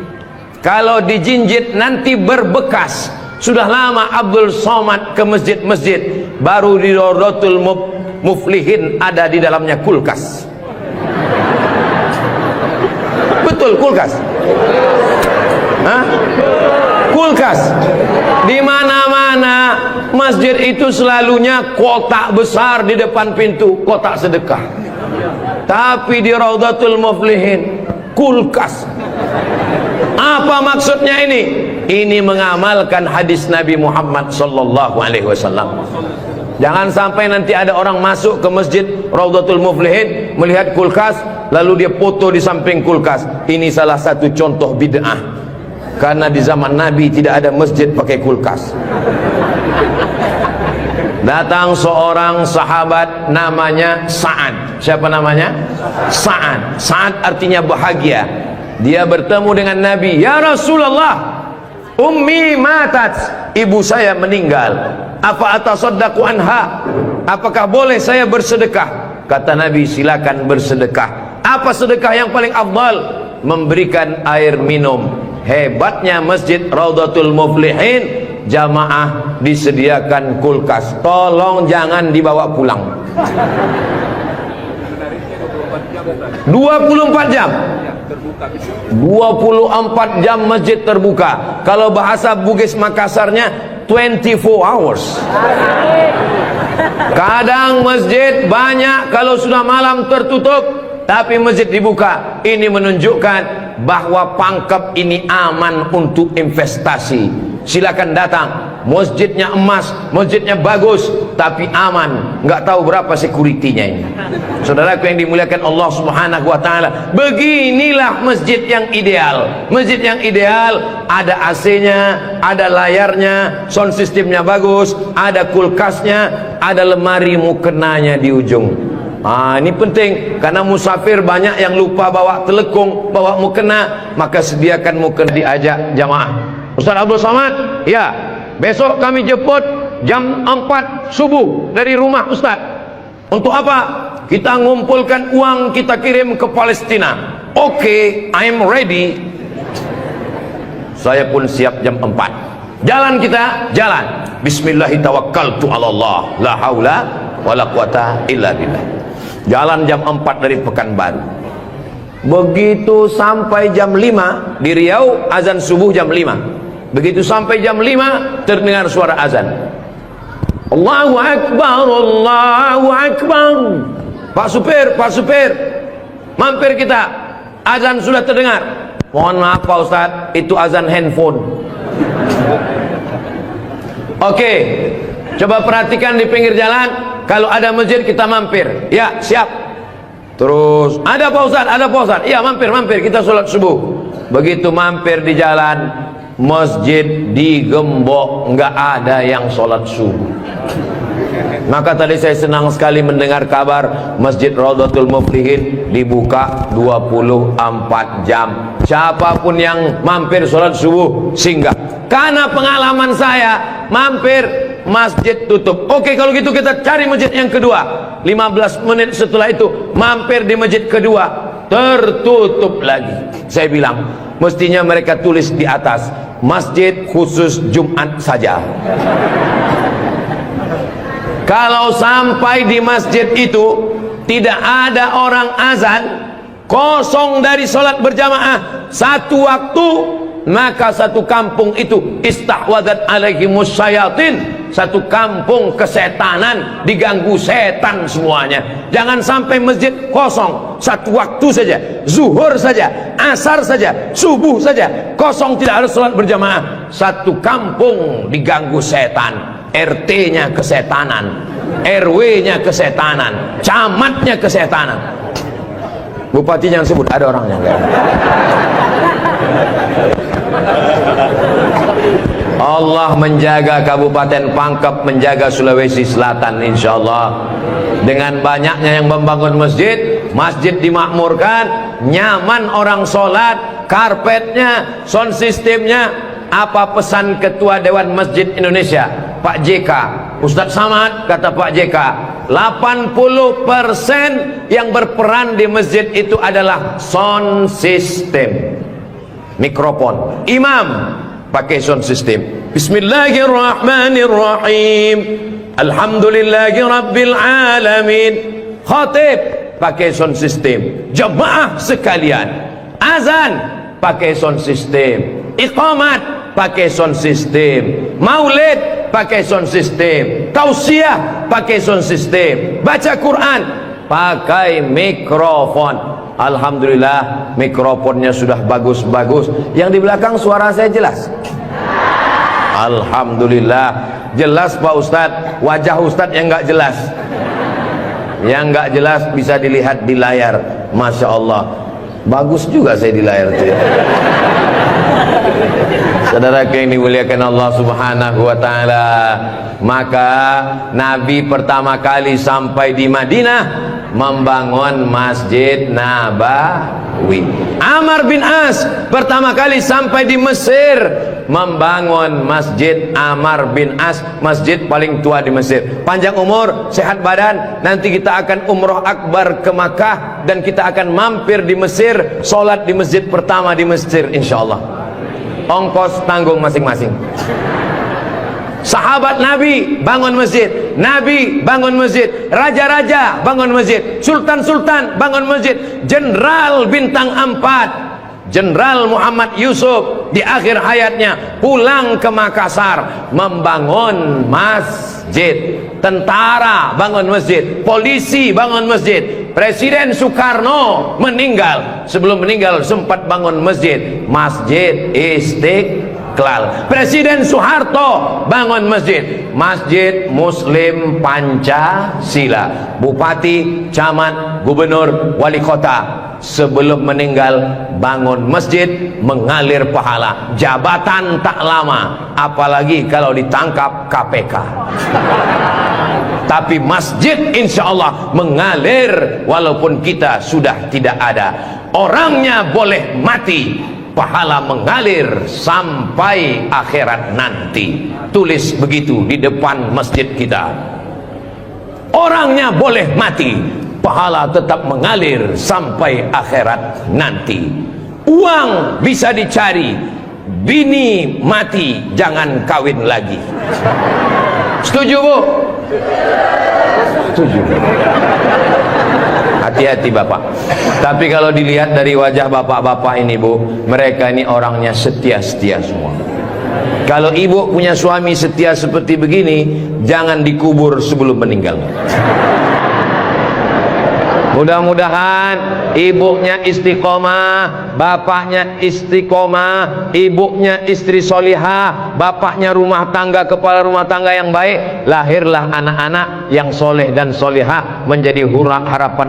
Kalau dijinjit nanti berbekas. Sudah lama Abdul Somad ke masjid-masjid, baru di Raudhatul Muflihin ada di dalamnya kulkas. Betul, kulkas. Hah? Kulkas. Di mana-mana masjid itu selalunya kotak besar di depan pintu, kotak sedekah. Tapi di Raudhatul Muflihin kulkas. Apa maksudnya ini? Ini mengamalkan hadis Nabi Muhammad sallallahu alaihi wasallam. Jangan sampai nanti ada orang masuk ke masjid Raudhatul Muflihin, melihat kulkas, lalu dia foto di samping kulkas. Ini salah satu contoh bid'ah. Karena di zaman Nabi tidak ada masjid pakai kulkas. Datang seorang sahabat namanya Sa'ad. Siapa namanya? Sa'ad. Sa'ad artinya bahagia. Dia bertemu dengan Nabi. Ya Rasulullah, ummi matat, ibu saya meninggal. Apa atasaddaqu anha? Apakah boleh saya bersedekah? Kata Nabi, silakan bersedekah. Apa sedekah yang paling afdal? Memberikan air minum. Hebatnya masjid Raudhatul Muflihin, jamaah disediakan kulkas. Tolong jangan dibawa pulang. 24 jam 24 jam masjid terbuka. Kalau bahasa Bugis Makassarnya 24 hours. Kadang masjid banyak, kalau sudah malam tertutup, tapi masjid dibuka. Ini menunjukkan bahwa Pangkep ini aman untuk investasi. Silakan datang. Masjidnya emas, masjidnya bagus, tapi aman, nggak tahu berapa security-nya ini. Saudaraku yang dimuliakan Allah Subhanahu wa taala, beginilah masjid yang ideal. Masjid yang ideal ada AC-nya, ada layarnya, sound systemnya bagus, ada kulkasnya, ada lemari mukenanya di ujung. Ini penting karena musafir banyak yang lupa bawa telekung, bawa mukena, maka sediakan mukena. Diajak jamaah, Ustaz Abdul Somad, ya, besok kami jemput jam 4 subuh dari rumah Ustaz. Untuk apa? Kita ngumpulkan uang, kita kirim ke Palestina. Oke, I'm ready. Saya pun siap jam 4. Jalan kita, jalan. Bismillahirrahmanirrahim. Allah, la haula wala quwata illa billah. Jalan jam 4 dari Pekanbaru. Begitu sampai jam 5 di Riau, azan subuh jam 5. Begitu sampai jam 5 terdengar suara azan. Allahu Akbar, Allahu Akbar. Pak supir, mampir kita. Azan sudah terdengar. Mohon maaf Pak Ustaz, itu azan handphone. Oke, coba perhatikan di pinggir jalan. Kalau ada masjid kita mampir. Ya, siap. Terus, ada Pak Ustaz, ada Pak Ustaz. Ya, mampir, kita sholat subuh. Begitu mampir di jalan, masjid digembok, nggak ada yang sholat subuh. Maka tadi saya senang sekali mendengar kabar Masjid Raudhatul Muflihin dibuka 24 jam. Siapapun yang mampir sholat subuh singgah. Karena pengalaman saya mampir, masjid tutup. Oke, kalau gitu kita cari masjid yang kedua. 15 menit setelah itu mampir di masjid kedua, tertutup lagi. Saya bilang, mestinya mereka tulis di atas, masjid khusus Jumat saja. Kalau sampai di masjid itu tidak ada orang azan, kosong dari sholat berjamaah satu waktu, maka satu kampung itu istahwadat alaihimus syayatin, satu kampung kesetanan, diganggu setan semuanya. Jangan sampai masjid kosong satu waktu saja, zuhur saja, asar saja, subuh saja kosong, tidak harus sholat berjamaah, satu kampung diganggu setan. RT-nya kesetanan, RW-nya kesetanan, camatnya kesetanan. Bupati jangan sebut, ada orangnya. Allah menjaga Kabupaten Pangkep, menjaga Sulawesi Selatan, insya Allah. Dengan banyaknya yang membangun masjid, masjid dimakmurkan, nyaman orang sholat, karpetnya, sound systemnya. Apa pesan Ketua Dewan Masjid Indonesia, Pak JK, Ustadz Samad? Kata Pak JK, 80% yang berperan di masjid itu adalah sound system, mikrofon. Imam pakai sound system, Bismillahirrahmanirrahim, Alhamdulillahi Rabbil Alamin. Khatib pakai sound system. Jemaah sekalian, azan pakai sound system, iqamat pakai sound system, maulid pakai sound system, tausiah pakai sound system, baca Quran pakai mikrofon. Alhamdulillah mikrofonnya sudah bagus-bagus. Yang di belakang suara saya jelas? Alhamdulillah jelas Pak Ustadz. Wajah Ustadz yang nggak jelas, yang nggak jelas bisa dilihat di layar. Masya Allah, bagus juga saya di layar itu ya. Saudara yang dimuliakan Allah Subhanahu wa taala, maka Nabi pertama kali sampai di Madinah membangun Masjid Nabawi. Amr bin As pertama kali sampai di Mesir membangun Masjid Amr bin As, masjid paling tua di Mesir. Panjang umur, sehat badan, nanti kita akan umroh akbar ke Makkah dan kita akan mampir di Mesir, sholat di masjid pertama di Mesir insyaallah. Ongkos tanggung masing-masing. Sahabat Nabi bangun masjid, Nabi bangun masjid, raja-raja bangun masjid, sultan-sultan bangun masjid, jenderal bintang 4, Jenderal Muhammad Yusuf di akhir hayatnya pulang ke Makassar membangun masjid. Tentara bangun masjid, polisi bangun masjid, Presiden Soekarno meninggal, sebelum meninggal sempat bangun masjid, Masjid Istiqlal. Istiqlal. Presiden Soeharto bangun masjid, Masjid Muslim Pancasila. Bupati, camat, gubernur, wali kota sebelum meninggal bangun masjid, mengalir pahala. Jabatan tak lama, apalagi kalau ditangkap KPK. Tapi masjid insya Allah mengalir walaupun kita sudah tidak ada. Orangnya boleh mati, pahala mengalir sampai akhirat nanti. Tulis begitu di depan masjid kita. Orangnya boleh mati, pahala tetap mengalir sampai akhirat nanti. Uang bisa dicari, bini mati jangan kawin lagi. Setuju Bu? Setuju. Hati-hati Bapak. Tapi kalau dilihat dari wajah bapak-bapak ini Bu, mereka ini orangnya setia-setia semua. Kalau ibu punya suami setia seperti begini, jangan dikubur sebelum meninggal. Mudah-mudahan ibunya istiqomah, bapaknya istiqomah, ibunya istri solihah, bapaknya rumah tangga, kepala rumah tangga yang baik. Lahirlah anak-anak yang soleh dan solihah menjadi harapan.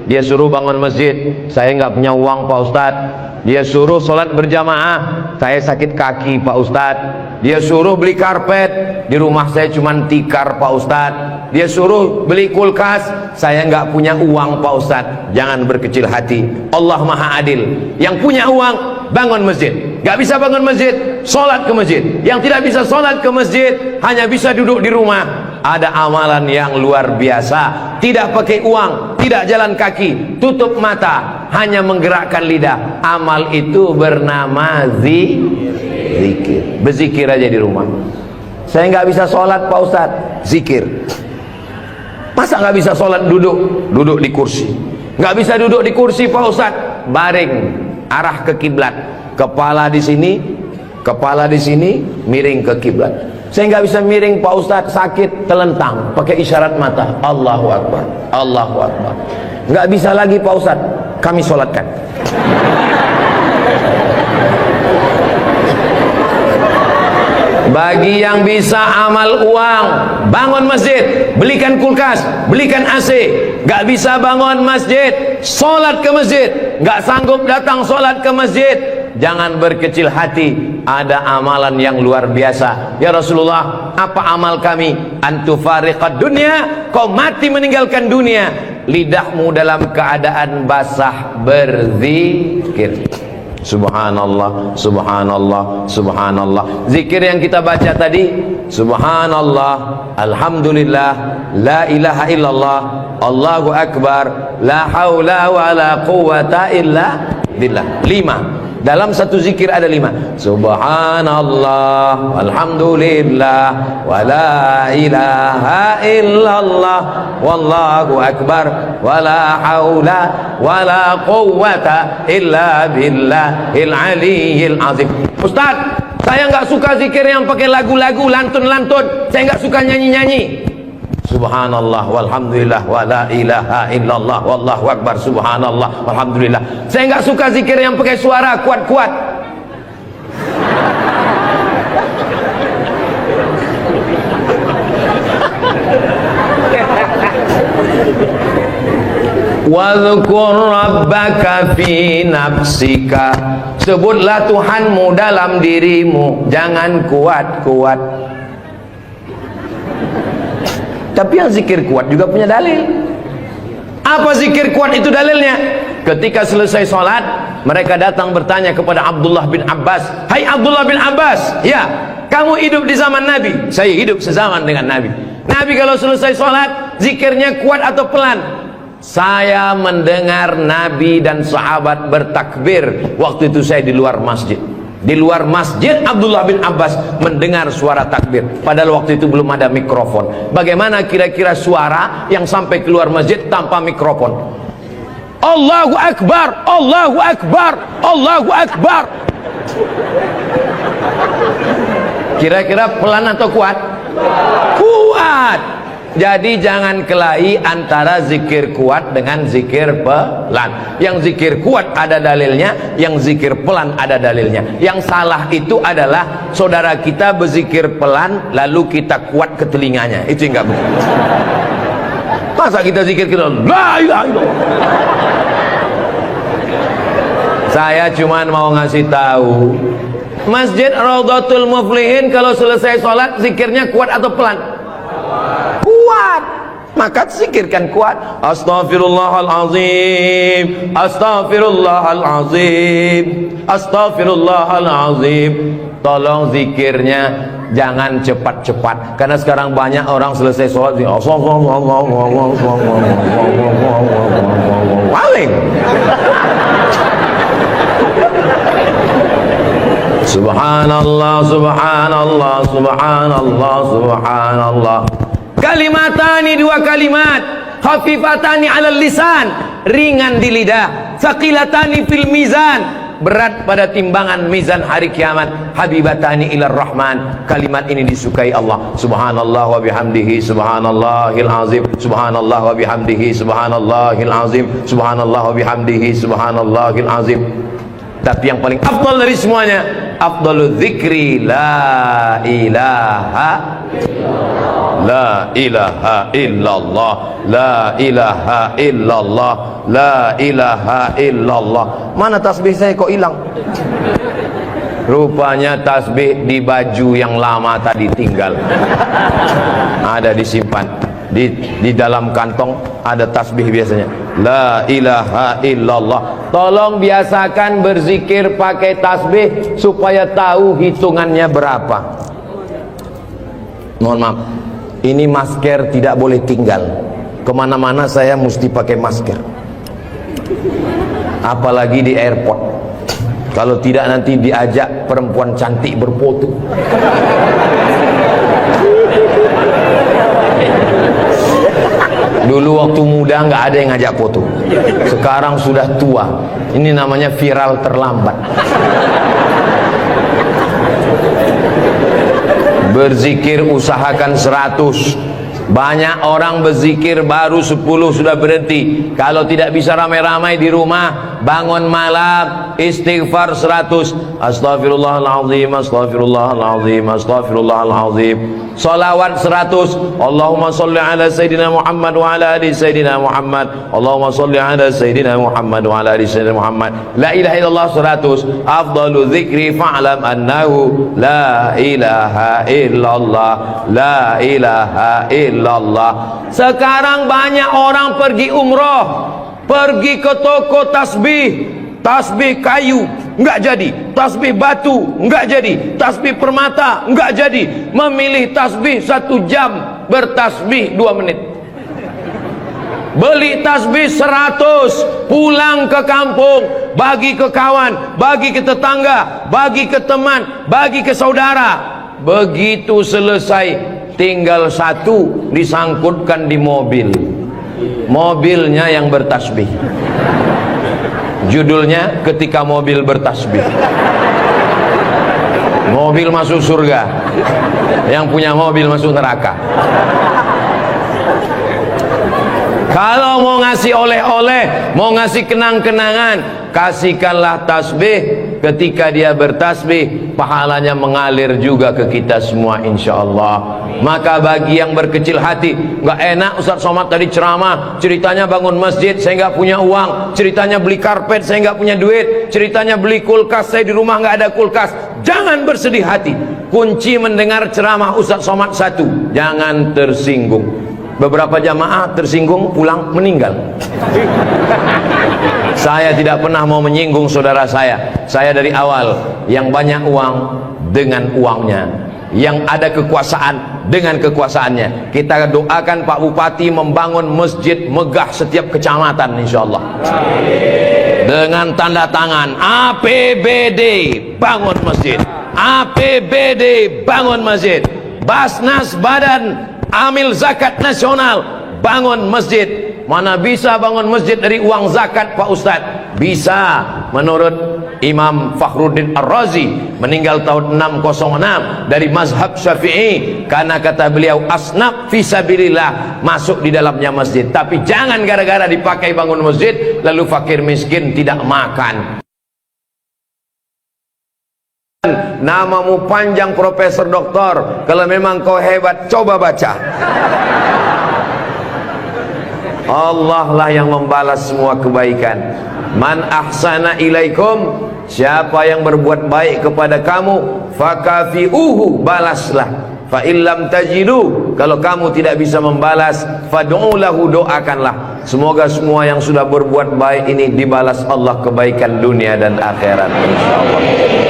Dia suruh bangun masjid, saya nggak punya uang Pak Ustadz. Dia suruh sholat berjamaah, saya sakit kaki Pak Ustadz. Dia suruh beli karpet, di rumah saya cuma tikar Pak Ustadz. Dia suruh beli kulkas, saya nggak punya uang Pak Ustadz. Jangan berkecil hati, Allah Maha Adil. Yang punya uang bangun masjid, nggak bisa bangun masjid, sholat ke masjid. Yang tidak bisa sholat ke masjid, hanya bisa duduk di rumah. Ada amalan yang luar biasa, tidak pakai uang, tidak jalan kaki, tutup mata, hanya menggerakkan lidah. Amal itu bernama zikir. Berzikir aja di rumah. Saya nggak bisa sholat Pak Ustadz, zikir. Masa nggak bisa sholat duduk di kursi? Nggak bisa duduk di kursi Pak Ustadz, baring, arah ke kiblat, kepala di sini, miring ke kiblat. Saya nggak bisa miring Pak Ustadz, sakit, telentang, pakai isyarat mata, Allahu Akbar, Allahu Akbar. Nggak bisa lagi Pak Ustadz, kami sholatkan. Bagi yang bisa amal uang, bangun masjid, belikan kulkas, belikan AC. Gak bisa bangun masjid, sholat ke masjid. Gak sanggup datang sholat ke masjid, jangan berkecil hati. Ada amalan yang luar biasa. Ya Rasulullah, apa amal kami? Antufariqad dunya, kau mati meninggalkan dunia, lidahmu dalam keadaan basah berzikir. Subhanallah, subhanallah, subhanallah. Zikir yang kita baca tadi, subhanallah, alhamdulillah, la ilaha illallah, Allahu akbar, la haula wa la quwata illa billah. 5. Dalam satu zikir ada 5. Subhanallah, alhamdulillah, wa la ilaha illallah, wallahu akbar, wa la haula wa la quwwata illa billahil aliyyil azim. Ustaz, saya nggak suka zikir yang pakai lagu-lagu, lantun-lantun. Saya nggak suka nyanyi-nyanyi. Subhanallah walhamdulillah wa la ilaha illallah wallahu akbar, subhanallah walhamdulillah. Saya nggak suka zikir yang pakai suara kuat-kuat. Wadhkur rabbaka fi nafsika, sebutlah Tuhanmu dalam dirimu, jangan kuat-kuat. Tapi yang zikir kuat juga punya dalil. Apa zikir kuat itu dalilnya? Ketika selesai sholat, mereka datang bertanya kepada Abdullah bin Abbas, hai Abdullah bin Abbas, ya, kamu hidup di zaman Nabi? Saya hidup sezaman dengan Nabi. Nabi kalau selesai sholat, zikirnya kuat atau pelan? Saya mendengar Nabi dan sahabat bertakbir. Waktu itu saya di luar masjid. Di luar masjid Abdullah bin Abbas mendengar suara takbir. Padahal waktu itu belum ada mikrofon. Bagaimana kira-kira suara yang sampai keluar masjid tanpa mikrofon? Allahu Akbar, Allahu Akbar, Allahu Akbar. Kira-kira pelan atau kuat? Kuat. Jadi jangan kelahi antara zikir kuat dengan zikir pelan. Yang zikir kuat ada dalilnya, yang zikir pelan ada dalilnya. Yang salah itu adalah saudara kita berzikir pelan lalu kita kuat ke telinganya. Itu yang enggak betul. Masa kita zikir kita la ilaha illallah. Saya cuman mau ngasih tahu, Masjid Raudhatul Muflihin kalau selesai sholat zikirnya kuat atau pelan? Kuat. Maka zikirkan kuat. Astaghfirullahalazim, astaghfirullahalazim, astaghfirullahalazim. Tolong zikirnya jangan cepat-cepat, karena sekarang banyak orang selesai sholat paling subhanallah, subhanallah, subhanallah, subhanallah. Kalimatani, dua kalimat, khafifatani alal lisan, ringan di lidah, tsaqilatani fil mizan, berat pada timbangan mizan hari kiamat, habibatani ilar rahman. Kalimat ini disukai Allah. Subhanallah wa bihamdihi subhanallahil azim, subhanallah wa bihamdihi subhanallahil azim, subhanallah wa bihamdihi subhanallahil azim. Tapi yang paling afdal dari semuanya, afdalul dzikri la ilaha la ilaha illallah, la ilaha illallah, la ilaha illallah. Mana tasbih saya kok hilang? Rupanya tasbih di baju yang lama tadi tinggal. Ada disimpan di dalam kantong, ada tasbih biasanya. La ilaha illallah. Tolong biasakan berzikir pakai tasbih supaya tahu hitungannya berapa. Mohon maaf, ini masker tidak boleh tinggal. Kemana-mana saya mesti pakai masker, apalagi di airport. Kalau tidak nanti diajak perempuan cantik berfoto. Dulu waktu muda nggak ada yang ngajak foto, sekarang sudah tua. Ini namanya viral terlambat. Berzikir usahakan 100. Banyak orang berzikir baru 10 sudah berhenti. Kalau tidak bisa ramai-ramai di rumah, bangun malam istighfar 100. Astaghfirullahalazim, astaghfirullahalazim, astaghfirullahalazim. Salawat 100. Allahumma salli ala Sayyidina Muhammad wa ala ali Sayyidina Muhammad. Allahumma salli ala Sayyidina Muhammad wa ala ali Sayyidina Muhammad. La ilaha illallah 100. Afdalu dzikri fa'lam annahu la ilaha illallah, la ilaha illallah. Sekarang banyak orang pergi umroh, pergi ke toko tasbih, tasbih kayu enggak jadi, tasbih batu enggak jadi, tasbih permata enggak jadi, memilih tasbih 1 jam, bertasbih 2 menit. Beli tasbih 100, pulang ke kampung, bagi ke kawan, bagi ke tetangga, bagi ke teman, bagi ke saudara. Begitu selesai, tinggal 1 disangkutkan di mobil, mobilnya yang bertasbih. Judulnya ketika mobil bertasbih. Mobil masuk surga, yang punya mobil masuk neraka. Kalau mau ngasih oleh-oleh, mau ngasih kenang-kenangan, kasihkanlah tasbih. Ketika dia bertasbih, pahalanya mengalir juga ke kita semua insyaallah. Maka bagi yang berkecil hati, nggak enak Ustaz Somad tadi ceramah, ceritanya bangun masjid saya nggak punya uang, ceritanya beli karpet saya nggak punya duit, ceritanya beli kulkas saya di rumah nggak ada kulkas. Jangan bersedih hati. Kunci mendengar ceramah Ustaz Somad 1, jangan tersinggung. Beberapa jamaah tersinggung, pulang meninggal. Saya tidak pernah mau menyinggung saudara saya. Saya dari awal, yang banyak uang dengan uangnya, yang ada kekuasaan dengan kekuasaannya. Kita doakan Pak Bupati membangun masjid megah setiap kecamatan insyaallah. Dengan tanda tangan APBD bangun masjid, APBD bangun masjid, Basnas Badan Amil Zakat Nasional bangun masjid. Mana bisa bangun masjid dari uang zakat Pak Ustadz? Bisa, menurut Imam Fakhruddin Ar-Razi meninggal tahun 606 dari mazhab Syafi'i, karena kata beliau asnaf fisabilillah, masuk di dalamnya masjid. Tapi jangan gara-gara dipakai bangun masjid lalu fakir miskin tidak makan. Namamu panjang Profesor Doktor, kalau memang kau hebat coba baca. Allah lah yang membalas semua kebaikan. Man ahsana ilaikum, siapa yang berbuat baik kepada kamu, fakafi'uhu, balaslah. Fa illam tajidu, kalau kamu tidak bisa membalas, fad'u lahu, doakanlah. Semoga semua yang sudah berbuat baik ini dibalas Allah kebaikan dunia dan akhirat, insyaallah.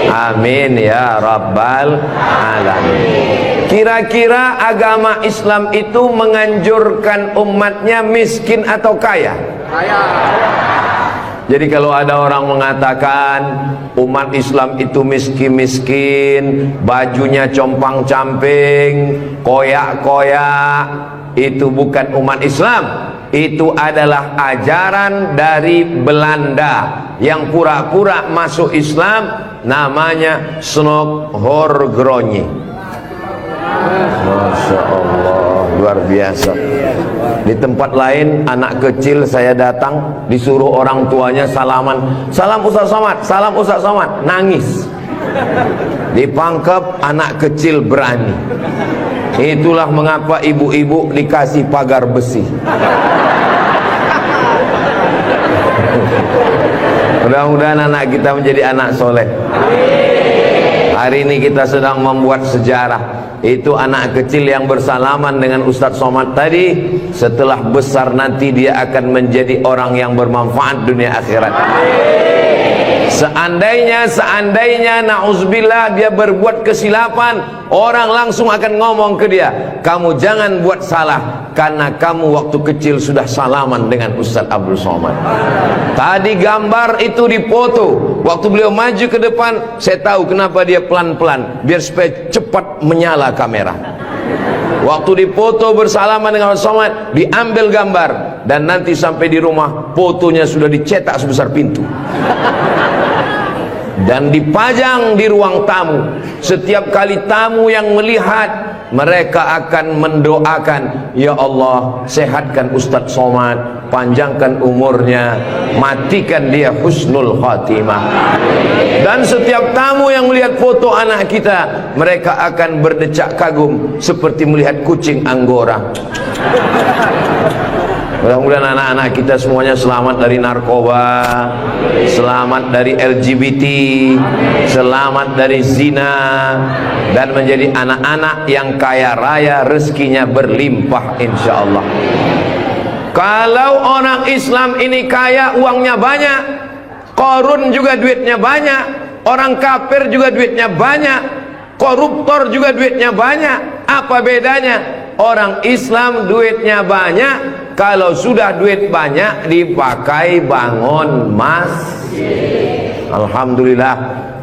Amin ya rabbal alamin. Kira-kira agama Islam itu menganjurkan umatnya miskin atau kaya? Kaya. Jadi kalau ada orang mengatakan umat Islam itu miskin-miskin, bajunya compang-camping, koyak-koyak, itu bukan umat Islam. Itu adalah ajaran dari Belanda yang pura-pura masuk Islam, namanya Snokhorgronni. Masya Allah, luar biasa. Di tempat lain anak kecil saya datang, disuruh orang tuanya salaman, salam Ustaz Somad, salam Ustaz Somad, nangis. Dipangkep, anak kecil berani. Itulah mengapa ibu-ibu dikasih pagar besi. Mudah-mudahan anak kita menjadi anak soleh. Hari ini kita sedang membuat sejarah. Itu anak kecil yang bersalaman dengan Ustadz Somad tadi, setelah besar nanti dia akan menjadi orang yang bermanfaat dunia akhirat. Seandainya na'udzubillah dia berbuat kesilapan, orang langsung akan ngomong ke dia, kamu jangan buat salah, karena kamu waktu kecil sudah salaman dengan Ustadz Abdul Somad. Tadi gambar itu difoto, waktu beliau maju ke depan, saya tahu kenapa dia pelan-pelan, biar supaya cepat menyala kamera. Waktu difoto bersalaman dengan Ustadz Somad, diambil gambar, dan nanti sampai di rumah fotonya sudah dicetak sebesar pintu dan dipajang di ruang tamu. Setiap kali tamu yang melihat, mereka akan mendoakan, ya Allah sehatkan Ustadz Somad, panjangkan umurnya, matikan dia husnul khatimah. Dan setiap tamu yang melihat foto anak kita, mereka akan berdecak kagum seperti melihat kucing Anggora. Mudah-mudahan anak-anak kita semuanya selamat dari narkoba, selamat dari LGBT, selamat dari zina, dan menjadi anak-anak yang kaya raya, rezekinya berlimpah insyaallah. Kalau orang Islam ini kaya, uangnya banyak, Qarun juga duitnya banyak, orang kafir juga duitnya banyak, koruptor juga duitnya banyak. Apa bedanya? Orang Islam duitnya banyak, kalau sudah duit banyak dipakai bangun masjid. Alhamdulillah.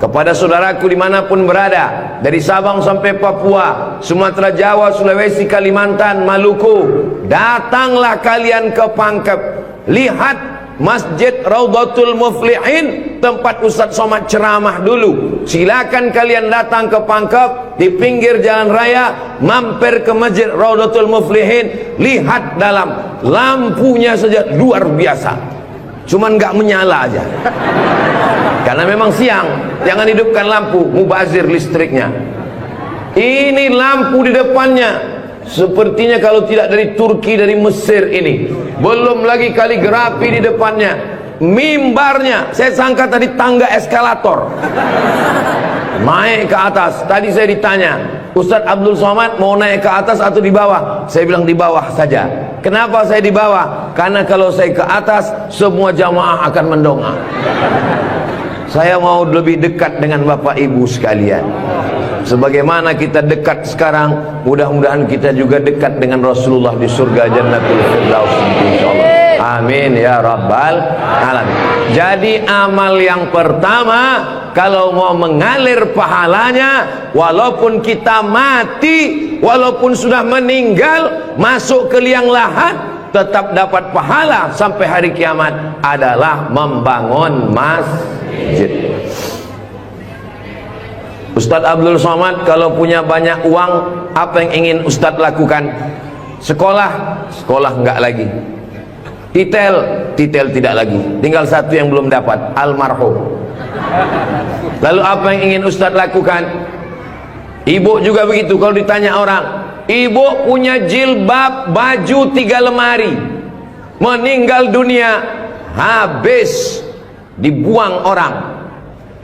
Kepada saudaraku dimanapun berada, dari Sabang sampai Papua, Sumatera, Jawa, Sulawesi, Kalimantan, Maluku, datanglah kalian ke Pangkep, lihat Masjid Raudhatul Muflihin, tempat Ustadz Somad ceramah dulu. Silakan kalian datang ke Pangkep, di pinggir jalan raya, mampir ke Masjid Raudhatul Muflihin, lihat dalam, lampunya saja luar biasa, cuman nggak menyala aja karena memang siang. Jangan hidupkan lampu, mubazir listriknya. Ini lampu di depannya sepertinya kalau tidak dari Turki, dari Mesir ini. Belum lagi kaligrafi di depannya, mimbarnya, saya sangka tadi tangga eskalator naik ke atas. Tadi saya ditanya, Ustadz Abdul Somad mau naik ke atas atau di bawah? Saya bilang di bawah saja. Kenapa saya di bawah? Karena kalau saya ke atas, semua jamaah akan mendongak. Saya mau lebih dekat dengan Bapak Ibu sekalian. Sebagaimana kita dekat sekarang, mudah-mudahan kita juga dekat dengan Rasulullah di surga Jannatul Firdaus insyaallah. Amin ya rabbal alamin. Jadi amal yang pertama, kalau mau mengalir pahalanya, walaupun kita mati, walaupun sudah meninggal, masuk ke liang lahat, tetap dapat pahala sampai hari kiamat, adalah membangun masjid. Ustadz Abdul Somad kalau punya banyak uang, apa yang ingin Ustadz lakukan? Sekolah, sekolah enggak lagi. Titel, titel tidak lagi. Tinggal satu yang belum dapat, almarhum. Lalu apa yang ingin Ustadz lakukan? Ibu juga begitu. Kalau ditanya orang, ibu punya jilbab, baju 3 lemari, meninggal dunia, habis, dibuang orang,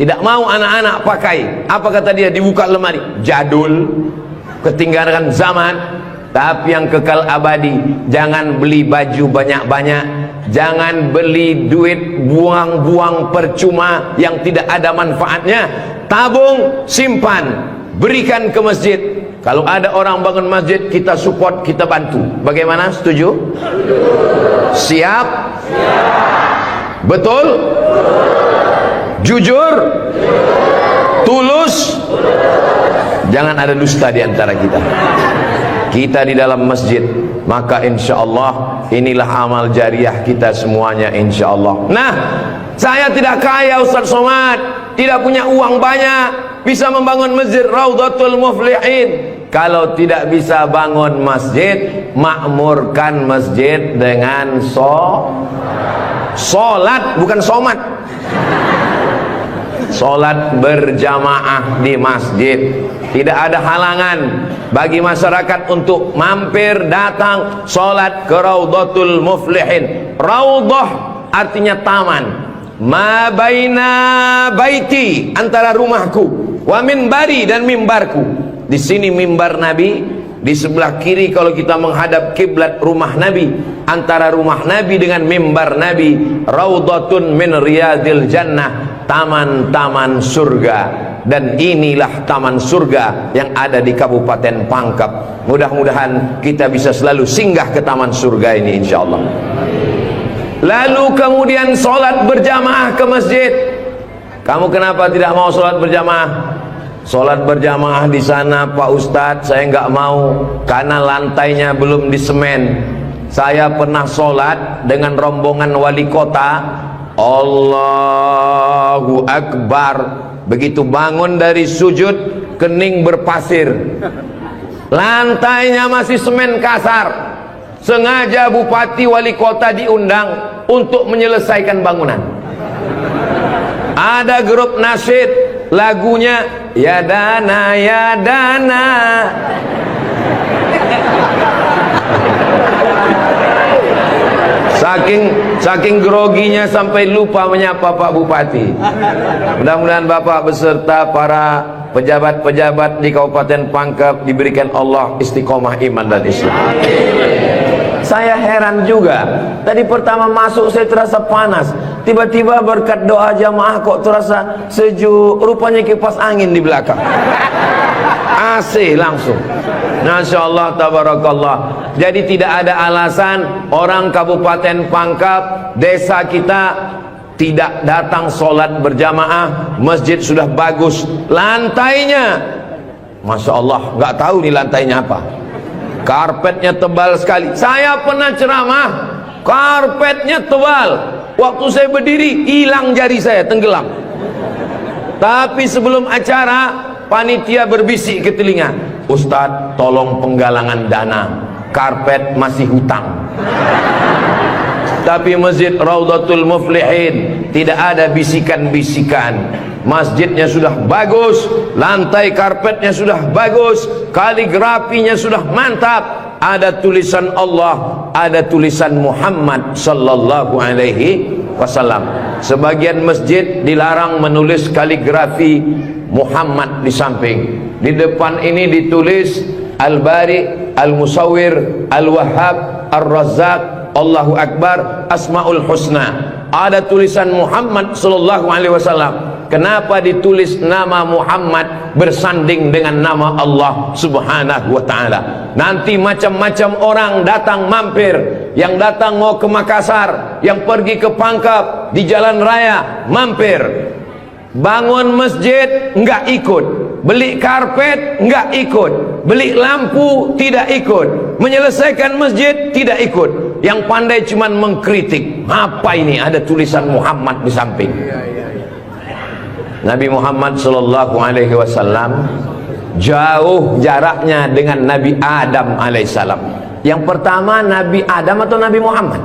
tidak mau anak-anak pakai. Apa kata dia? Dibuka lemari, jadul, ketinggalan zaman. Tapi yang kekal abadi, jangan beli baju banyak-banyak, jangan beli duit buang-buang percuma yang tidak ada manfaatnya. Tabung, simpan, berikan ke masjid. Kalau ada orang bangun masjid, kita support, kita bantu. Bagaimana? Setuju? Siap? Betul? Jujur? Tulus? Jangan ada dusta di antara kita. Kita di dalam masjid, maka insya Allah inilah amal jariah kita semuanya, insya Allah. Nah, saya tidak kaya Ustaz Somad, tidak punya uang banyak, bisa membangun masjid Raudhatul Muflihin. Kalau tidak bisa bangun masjid, makmurkan masjid dengan solat, bukan somat. Solat berjamaah di masjid. Tidak ada halangan bagi masyarakat untuk mampir datang solat ke Raudhatul Muflihin. Raudhah artinya taman. Ma baina baiti, antara rumahku, wa minbari, dan mimbarku. Di sini mimbar Nabi, di sebelah kiri kalau kita menghadap kiblat rumah Nabi. Antara rumah Nabi dengan mimbar Nabi, Raudhatun min riyadil jannah, taman-taman surga. Dan inilah taman surga yang ada di Kabupaten Pangkep. Mudah-mudahan kita bisa selalu singgah ke taman surga ini, insyaallah. Lalu kemudian solat berjamaah ke masjid. Kamu kenapa tidak mau solat berjamaah? Solat berjamaah di sana, Pak Ustadz, saya nggak mau karena lantainya belum disemen. Saya pernah solat dengan rombongan wali kota. Allahu Akbar. Begitu bangun dari sujud, kening berpasir, lantainya masih semen kasar. Sengaja bupati wali kota diundang untuk menyelesaikan bangunan. Ada grup nasyid, lagunya ya dana ya dana. Saking groginya sampai lupa menyapa Pak Bupati. Mudah-mudahan Bapak beserta para pejabat-pejabat di Kabupaten Pangkep diberikan Allah istiqomah iman dan Islam. Saya heran juga. Tadi pertama masuk saya terasa panas. Tiba-tiba berkat doa jamaah kok terasa sejuk. Rupanya kipas angin di belakang. AC langsung. Masya Allah, tabarakallah. Jadi tidak ada alasan orang Kabupaten Pangkep, desa kita, tidak datang sholat berjamaah. Masjid sudah bagus, lantainya Masya Allah, nggak tahu nih lantainya apa. Karpetnya tebal sekali. Saya pernah ceramah, karpetnya tebal. Waktu saya berdiri, hilang jari saya, tenggelam. Tapi sebelum acara, panitia berbisik ke telinga, Ustadz tolong penggalangan dana, karpet masih hutang. Tapi masjid Raudhatul Muflihin tidak ada bisikan-bisikan. Masjidnya sudah bagus, lantai karpetnya sudah bagus, kaligrafinya sudah mantap, ada tulisan Allah, ada tulisan Muhammad sallallahu alaihi wasallam. Sebagian masjid dilarang menulis kaligrafi Muhammad di samping. Di depan ini ditulis Al-Bari, Al-Musawwir, Al-Wahhab, Ar-Razzaq, Allahu Akbar, Asmaul Husna. Ada tulisan Muhammad sallallahu alaihi wasallam. Kenapa ditulis nama Muhammad bersanding dengan nama Allah subhanahu wa ta'ala? Nanti macam-macam orang datang mampir. Yang datang mau ke Makassar, yang pergi ke Pangkep, di jalan raya mampir. Bangun masjid enggak ikut, beli karpet enggak ikut, beli lampu tidak ikut, menyelesaikan masjid tidak ikut. Yang pandai cuman mengkritik. Apa ini ada tulisan Muhammad di samping? Nabi Muhammad sallallahu alaihi wasallam jauh jaraknya dengan Nabi Adam alaihissalam. Yang pertama Nabi Adam atau Nabi Muhammad?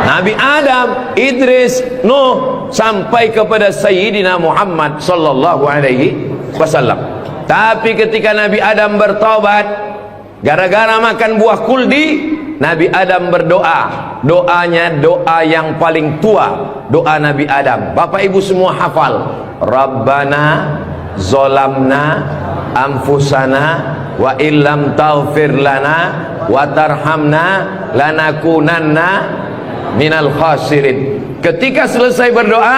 Nabi Adam, Idris, Nuh, sampai kepada Sayyidina Muhammad sallallahu alaihi wasallam. Tapi ketika Nabi Adam bertaubat gara-gara makan buah kuldi, Nabi Adam berdoa. Doanya doa yang paling tua, doa Nabi Adam. Bapak Ibu semua hafal. Rabbana zolamna anfusana wa illam taghfir lana wa tarhamna lanakunanna minal khasirin. Ketika selesai berdoa,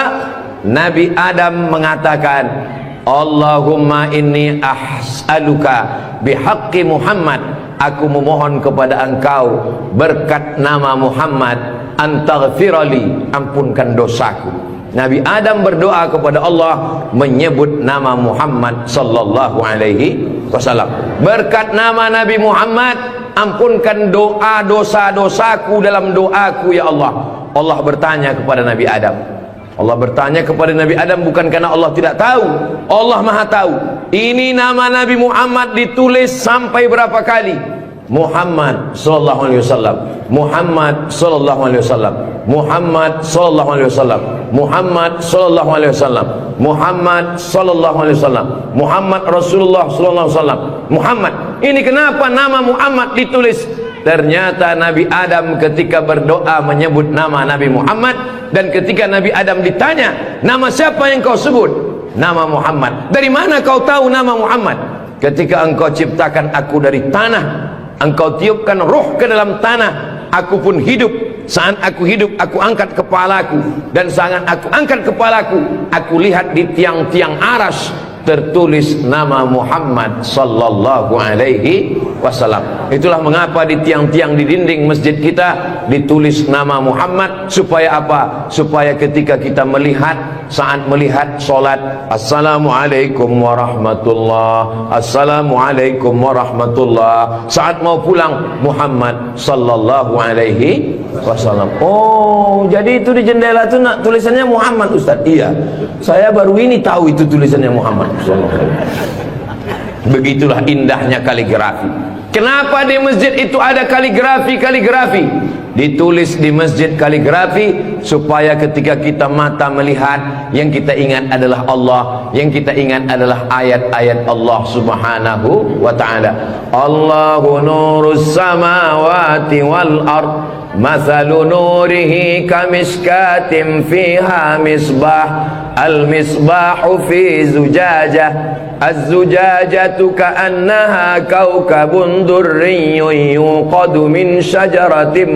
Nabi Adam mengatakan, Allahumma inni as'aluka bihaqqi Muhammad, aku memohon kepada engkau berkat nama Muhammad, antaghfirali, ampunkan dosaku. Nabi Adam berdoa kepada Allah menyebut nama Muhammad sallallahu alaihi wasallam. Berkat nama Nabi Muhammad, ampunkan doa dosa-dosaku dalam doaku ya Allah. Allah bertanya kepada Nabi Adam. Allah bertanya kepada Nabi Adam bukan karena Allah tidak tahu. Allah Maha tahu. Ini nama Nabi Muhammad ditulis sampai berapa kali? Muhammad sallallahu alaihi wasallam, Muhammad sallallahu alaihi wasallam, Muhammad sallallahu alaihi wasallam, Muhammad sallallahu alaihi wasallam, Muhammad sallallahu alaihi wasallam, Muhammad Rasulullah sallallahu alaihi wasallam. Muhammad. Ini kenapa nama Muhammad ditulis? Ternyata Nabi Adam ketika berdoa menyebut nama Nabi Muhammad, dan ketika Nabi Adam ditanya, nama siapa yang kau sebut? Nama Muhammad. Dari mana kau tahu nama Muhammad? Ketika engkau ciptakan aku dari tanah, engkau tiupkan roh ke dalam tanah, aku pun hidup. Saat aku hidup, aku angkat kepalaku, dan saat aku angkat kepalaku, aku lihat di tiang-tiang aras tertulis nama Muhammad sallallahu alaihi wasallam. Itulah mengapa di tiang-tiang di dinding masjid kita ditulis nama Muhammad, supaya apa? Supaya ketika kita melihat, saat melihat solat, assalamualaikum warahmatullah, assalamualaikum warahmatullah. Saat mau pulang, Muhammad sallallahu alaihi wasallam. Oh, jadi itu di jendela itu tulisannya Muhammad, Ustaz? Iya, saya baru ini tahu itu tulisannya Muhammad. Begitulah indahnya kaligrafi. Kenapa di masjid itu ada kaligrafi? Ditulis di masjid kaligrafi supaya ketika kita mata melihat, yang kita ingat adalah Allah, yang kita ingat adalah ayat-ayat Allah subhanahu wa ta'ala. Allahu nurus samawati wal ard, mathalu nurihi kamiskatin fiha misbah, al misbahu fi zujajah, az-zujajatu ka'annaha kawkabun durriyyun yuqadu min syajaratin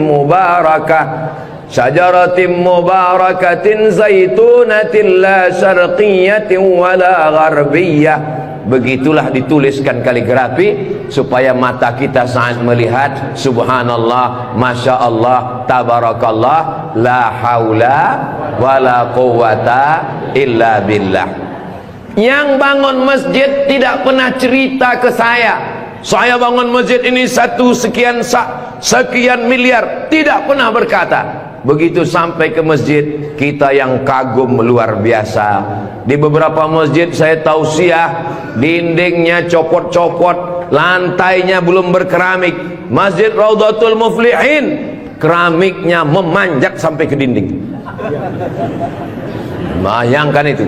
mubarakatin zaitunatin la syarqiyatin wala gharbiyah. Begitulah dituliskan kaligrafi supaya mata kita saat melihat, subhanallah, masya Allah, tabarakallah, la haula wala quwata illa billah. Yang bangun masjid tidak pernah cerita ke saya bangun masjid ini sekian miliar, tidak pernah berkata. Begitu sampai ke masjid, kita yang kagum luar biasa. Di beberapa masjid saya tausiah, dindingnya copot-copot, lantainya belum berkeramik. Masjid Raudhatul Muflihin, keramiknya memanjat sampai ke dinding. Bayangkan itu.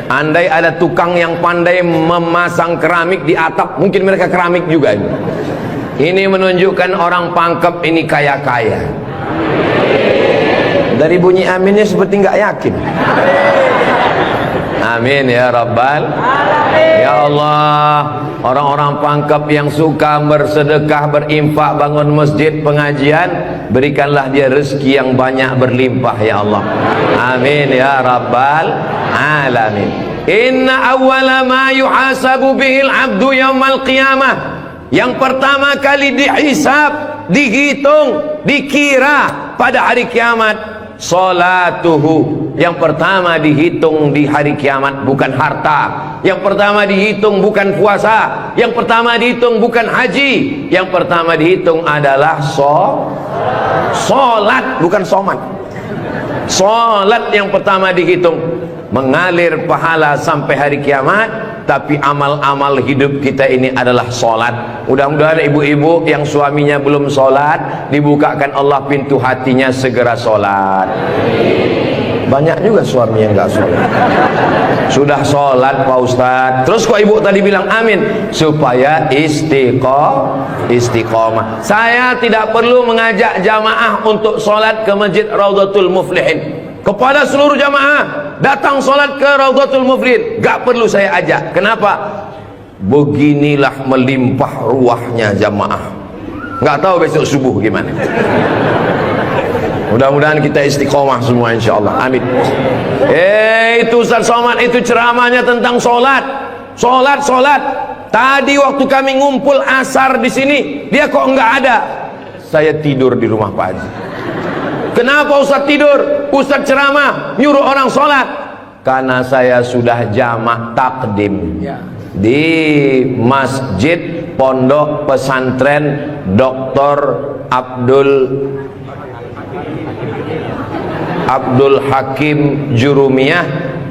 Andai ada tukang yang pandai memasang keramik di atap, mungkin mereka keramik juga ini. Ini menunjukkan orang Pangkep ini kaya-kaya. Dari bunyi aminnya seperti nggak yakin. Amin ya Rabbal Alamin. Ya Allah, orang-orang Pangkep yang suka bersedekah, berinfak, bangun masjid, pengajian, berikanlah dia rezeki yang banyak berlimpah ya Allah. Amin ya Rabbal Alamin. Inna awwala ma yuhasabu bihil abdu yaumal qiyamah, yang pertama kali dihisab, dihitung, dikira pada hari kiamat, salatuhu. Yang pertama dihitung di hari kiamat bukan harta, yang pertama dihitung bukan puasa, yang pertama dihitung bukan haji, yang pertama dihitung adalah solat, bukan somat. Solat yang pertama dihitung. mengalir pahala sampai hari kiamat, tapi amal-amal hidup kita ini adalah solat. Mudah-mudahan ibu-ibu yang suaminya belum solat, dibukakan Allah pintu hatinya, segera solat. Banyak juga suami yang gak sholat. Sudah sholat Pak Ustadz, terus kok ibu tadi bilang amin? Supaya istiqomah. Saya tidak perlu mengajak jamaah untuk sholat ke Masjid Raudhatul Muflihin. Kepada seluruh jamaah, datang sholat ke Raudhatul Muflihin, gak perlu saya ajak. Kenapa? Beginilah melimpah ruahnya jamaah. Gak tahu besok subuh gimana. Mudah-mudahan kita istiqomah semua insyaallah. Amin. Itu Ustaz Somad itu ceramahnya tentang solat. Solat. Tadi waktu kami ngumpul asar di sini, dia kok enggak ada. Saya tidur di rumah Pak Haji. Kenapa Ustaz tidur? Ustaz ceramah nyuruh orang solat. Karena saya sudah jamak takdim di Masjid Pondok Pesantren Dr. Abdul Hakim Jurumiyah.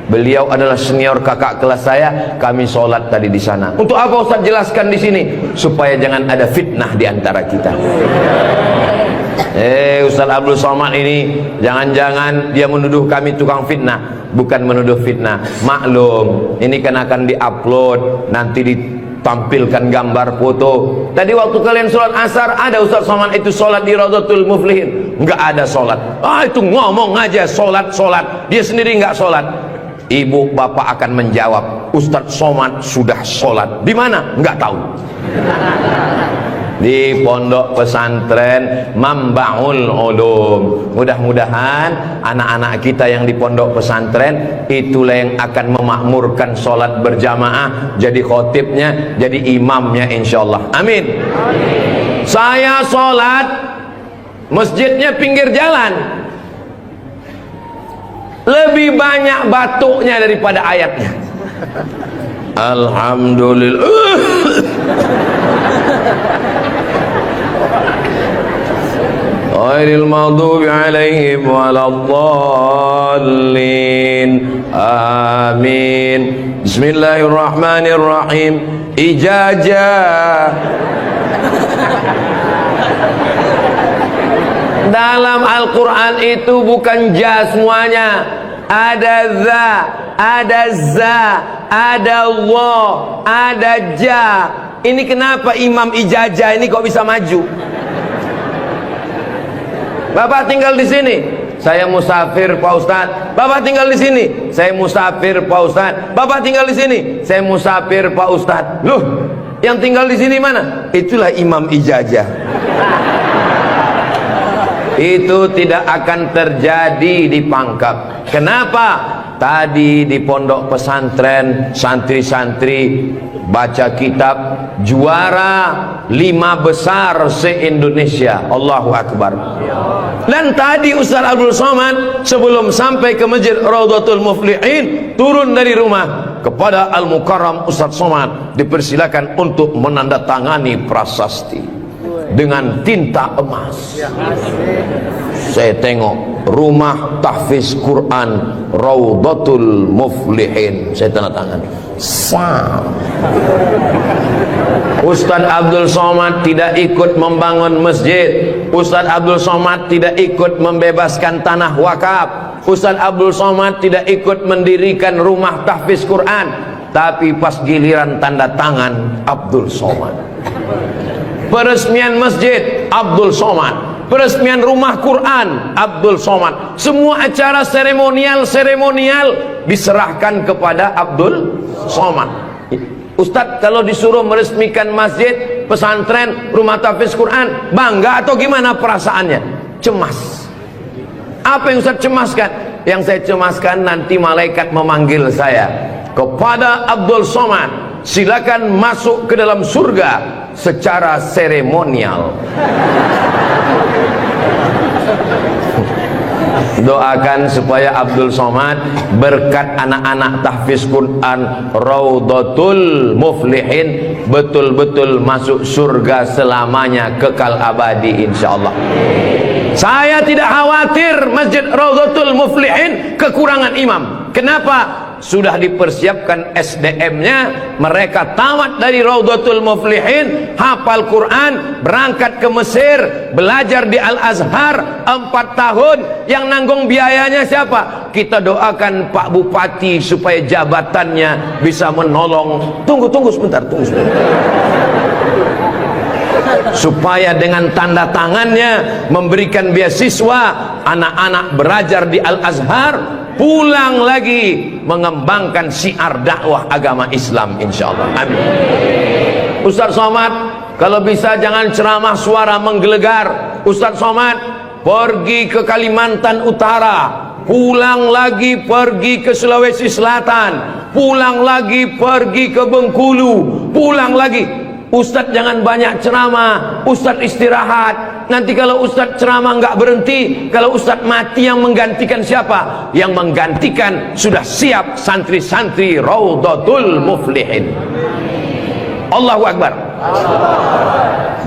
Beliau adalah senior kakak kelas saya. Kami sholat tadi di sana. Untuk apa Ustaz jelaskan di sini? Supaya jangan ada fitnah di antara kita. Ustaz Abdul Somad ini jangan-jangan dia menuduh kami tukang fitnah. Bukan menuduh fitnah. Maklum, ini kan akan diupload, nanti ditampilkan gambar foto. Tadi waktu kalian sholat asar, ada Ustaz Somad itu sholat di Raudhatul Muflihin. Enggak ada sholat. Itu ngomong aja sholat. Dia sendiri enggak sholat. Ibu bapak akan menjawab, Ustaz Somad sudah sholat. Di mana? Enggak tahu. Di Pondok Pesantren Mambaul Ulum. Mudah-mudahan anak-anak kita yang di pondok pesantren itulah yang akan memakmurkan sholat berjamaah, jadi khotibnya, jadi imamnya insyaallah. Amin. Saya sholat, masjidnya pinggir jalan, lebih banyak batuknya daripada ayatnya. Alhamdulillah. Ghairil maghdubi alaihim waladdallin. Amin. Bismillahirrahmanirrahim. Ijazah. Dalam Al-Quran itu bukan ja semuanya. Ada za, ada za, ada Allah, ada ja. Ini kenapa Imam Ijazah ini kok bisa maju? Bapak tinggal di sini, saya musafir Pak Ustaz. Bapak tinggal di sini, saya musafir Pak Ustaz. Bapak tinggal di sini, saya musafir Pak Ustaz. Loh, yang tinggal di sini mana? Itulah Imam Ijazah. Itu tidak akan terjadi di Pangkep. Kenapa? Tadi di pondok pesantren santri-santri baca kitab juara 5 besar se-Indonesia. Allahu Akbar. Dan tadi Ustaz Abdul Somad sebelum sampai ke Masjid Raudhatul Muflihin turun dari rumah kepada Al-Mukarram Ustaz Somad dipersilakan untuk menandatangani prasasti dengan tinta emas. Saya tengok rumah tahfiz Quran Raudhatul Muflihin, saya tanda tangan. Ustaz Abdul Somad tidak ikut membangun masjid. Ustaz Abdul Somad tidak ikut membebaskan tanah wakaf. Ustaz Abdul Somad tidak ikut mendirikan rumah tahfiz Quran. Tapi pas giliran tanda tangan Abdul Somad. Peresmian masjid Abdul Somad. Peresmian rumah Quran Abdul Somad. Semua acara seremonial diserahkan kepada Abdul Somad. Ustadz kalau disuruh meresmikan masjid, pesantren, rumah tahfiz Quran, bangga atau gimana perasaannya? Cemas. Apa yang Ustadz cemaskan? Yang saya cemaskan nanti malaikat memanggil saya, kepada Abdul Somad, silakan masuk ke dalam surga secara seremonial. Doakan supaya Abdul Somad berkat anak-anak tahfiz Quran Raudhatul Muflihin betul-betul masuk surga selamanya, kekal abadi insyaallah. Saya tidak khawatir Masjid Raudhatul Muflihin kekurangan imam. Kenapa? Sudah dipersiapkan SDM-nya. Mereka tamat dari Raudhatul Muflihin, hafal Quran, berangkat ke Mesir, belajar di Al-Azhar 4 tahun. Yang nanggung biayanya siapa? Kita doakan Pak Bupati supaya jabatannya bisa menolong. Tunggu sebentar. Supaya dengan tanda tangannya memberikan beasiswa, anak-anak belajar di Al-Azhar, pulang lagi mengembangkan syiar dakwah agama Islam, insyaallah. Amin. Ustaz Somad, kalau bisa jangan ceramah suara menggelegar. Ustaz Somad pergi ke Kalimantan Utara, pulang lagi pergi ke Sulawesi Selatan, pulang lagi pergi ke Bengkulu, pulang lagi. Ustadz jangan banyak ceramah, Ustadz istirahat. Nanti kalau Ustadz ceramah nggak berhenti, kalau Ustadz mati yang menggantikan siapa? Yang menggantikan sudah siap santri-santri Raudhatul Muflihin. Allahu Akbar.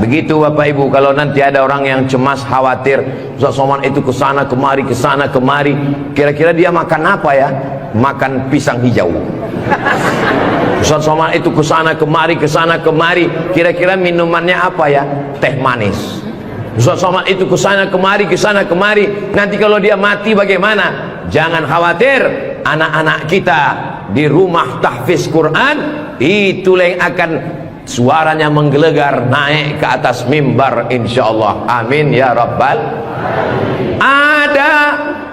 Begitu Bapak Ibu. Kalau nanti ada orang yang cemas, khawatir, Ustaz Somad itu kesana kemari, kira-kira dia makan apa ya? Makan pisang hijau. Ustaz Somad itu kesana kemari, kira-kira minumannya apa ya? Teh manis. Ustaz Somad itu kesana kemari, nanti kalau dia mati bagaimana? Jangan khawatir, anak-anak kita di rumah tahfiz Quran itu yang akan suaranya menggelegar naik ke atas mimbar, insyaallah. Amin ya rabbal. Ada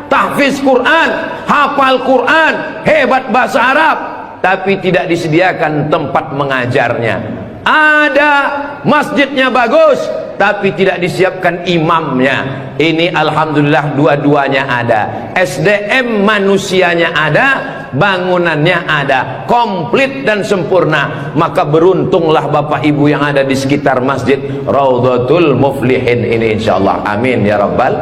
tahfiz Quran, hafal Quran, hebat bahasa Arab, tapi tidak disediakan tempat mengajarnya. Ada masjidnya bagus, tapi tidak disiapkan imamnya. Ini alhamdulillah dua-duanya ada. SDM manusianya ada, bangunannya ada, komplit dan sempurna. Maka beruntunglah Bapak Ibu yang ada di sekitar masjid Raudhatul Muflihin ini, insyaallah. Amin ya rabbal.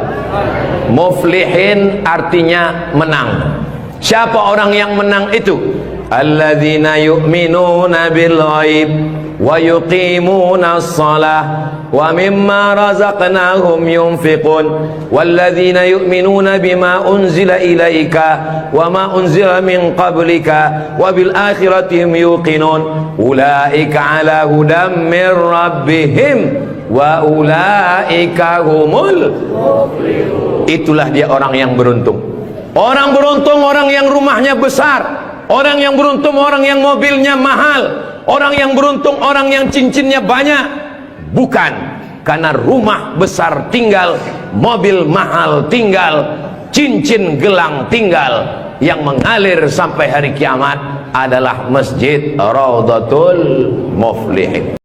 Muflihin artinya menang. Siapa orang yang menang itu? Alladzina yu'minuna bil ghaib wa yuqimuna as-salah wa mimma razaqnahum yunfiqun walladzina yu'minuna bima unzila ilaika wa ma unzila min qablika wa bil akhirati hum yuqinun ulaika ala hudam min rabbihim wa ulaika humul muflihun. Itulah dia orang yang beruntung. Orang beruntung orang yang rumahnya besar, orang yang beruntung orang yang mobilnya mahal, orang yang beruntung orang yang cincinnya banyak. Bukan karena rumah besar tinggal, mobil mahal tinggal, cincin gelang tinggal. Yang mengalir sampai hari kiamat adalah Masjid Raudhatul Muflihin.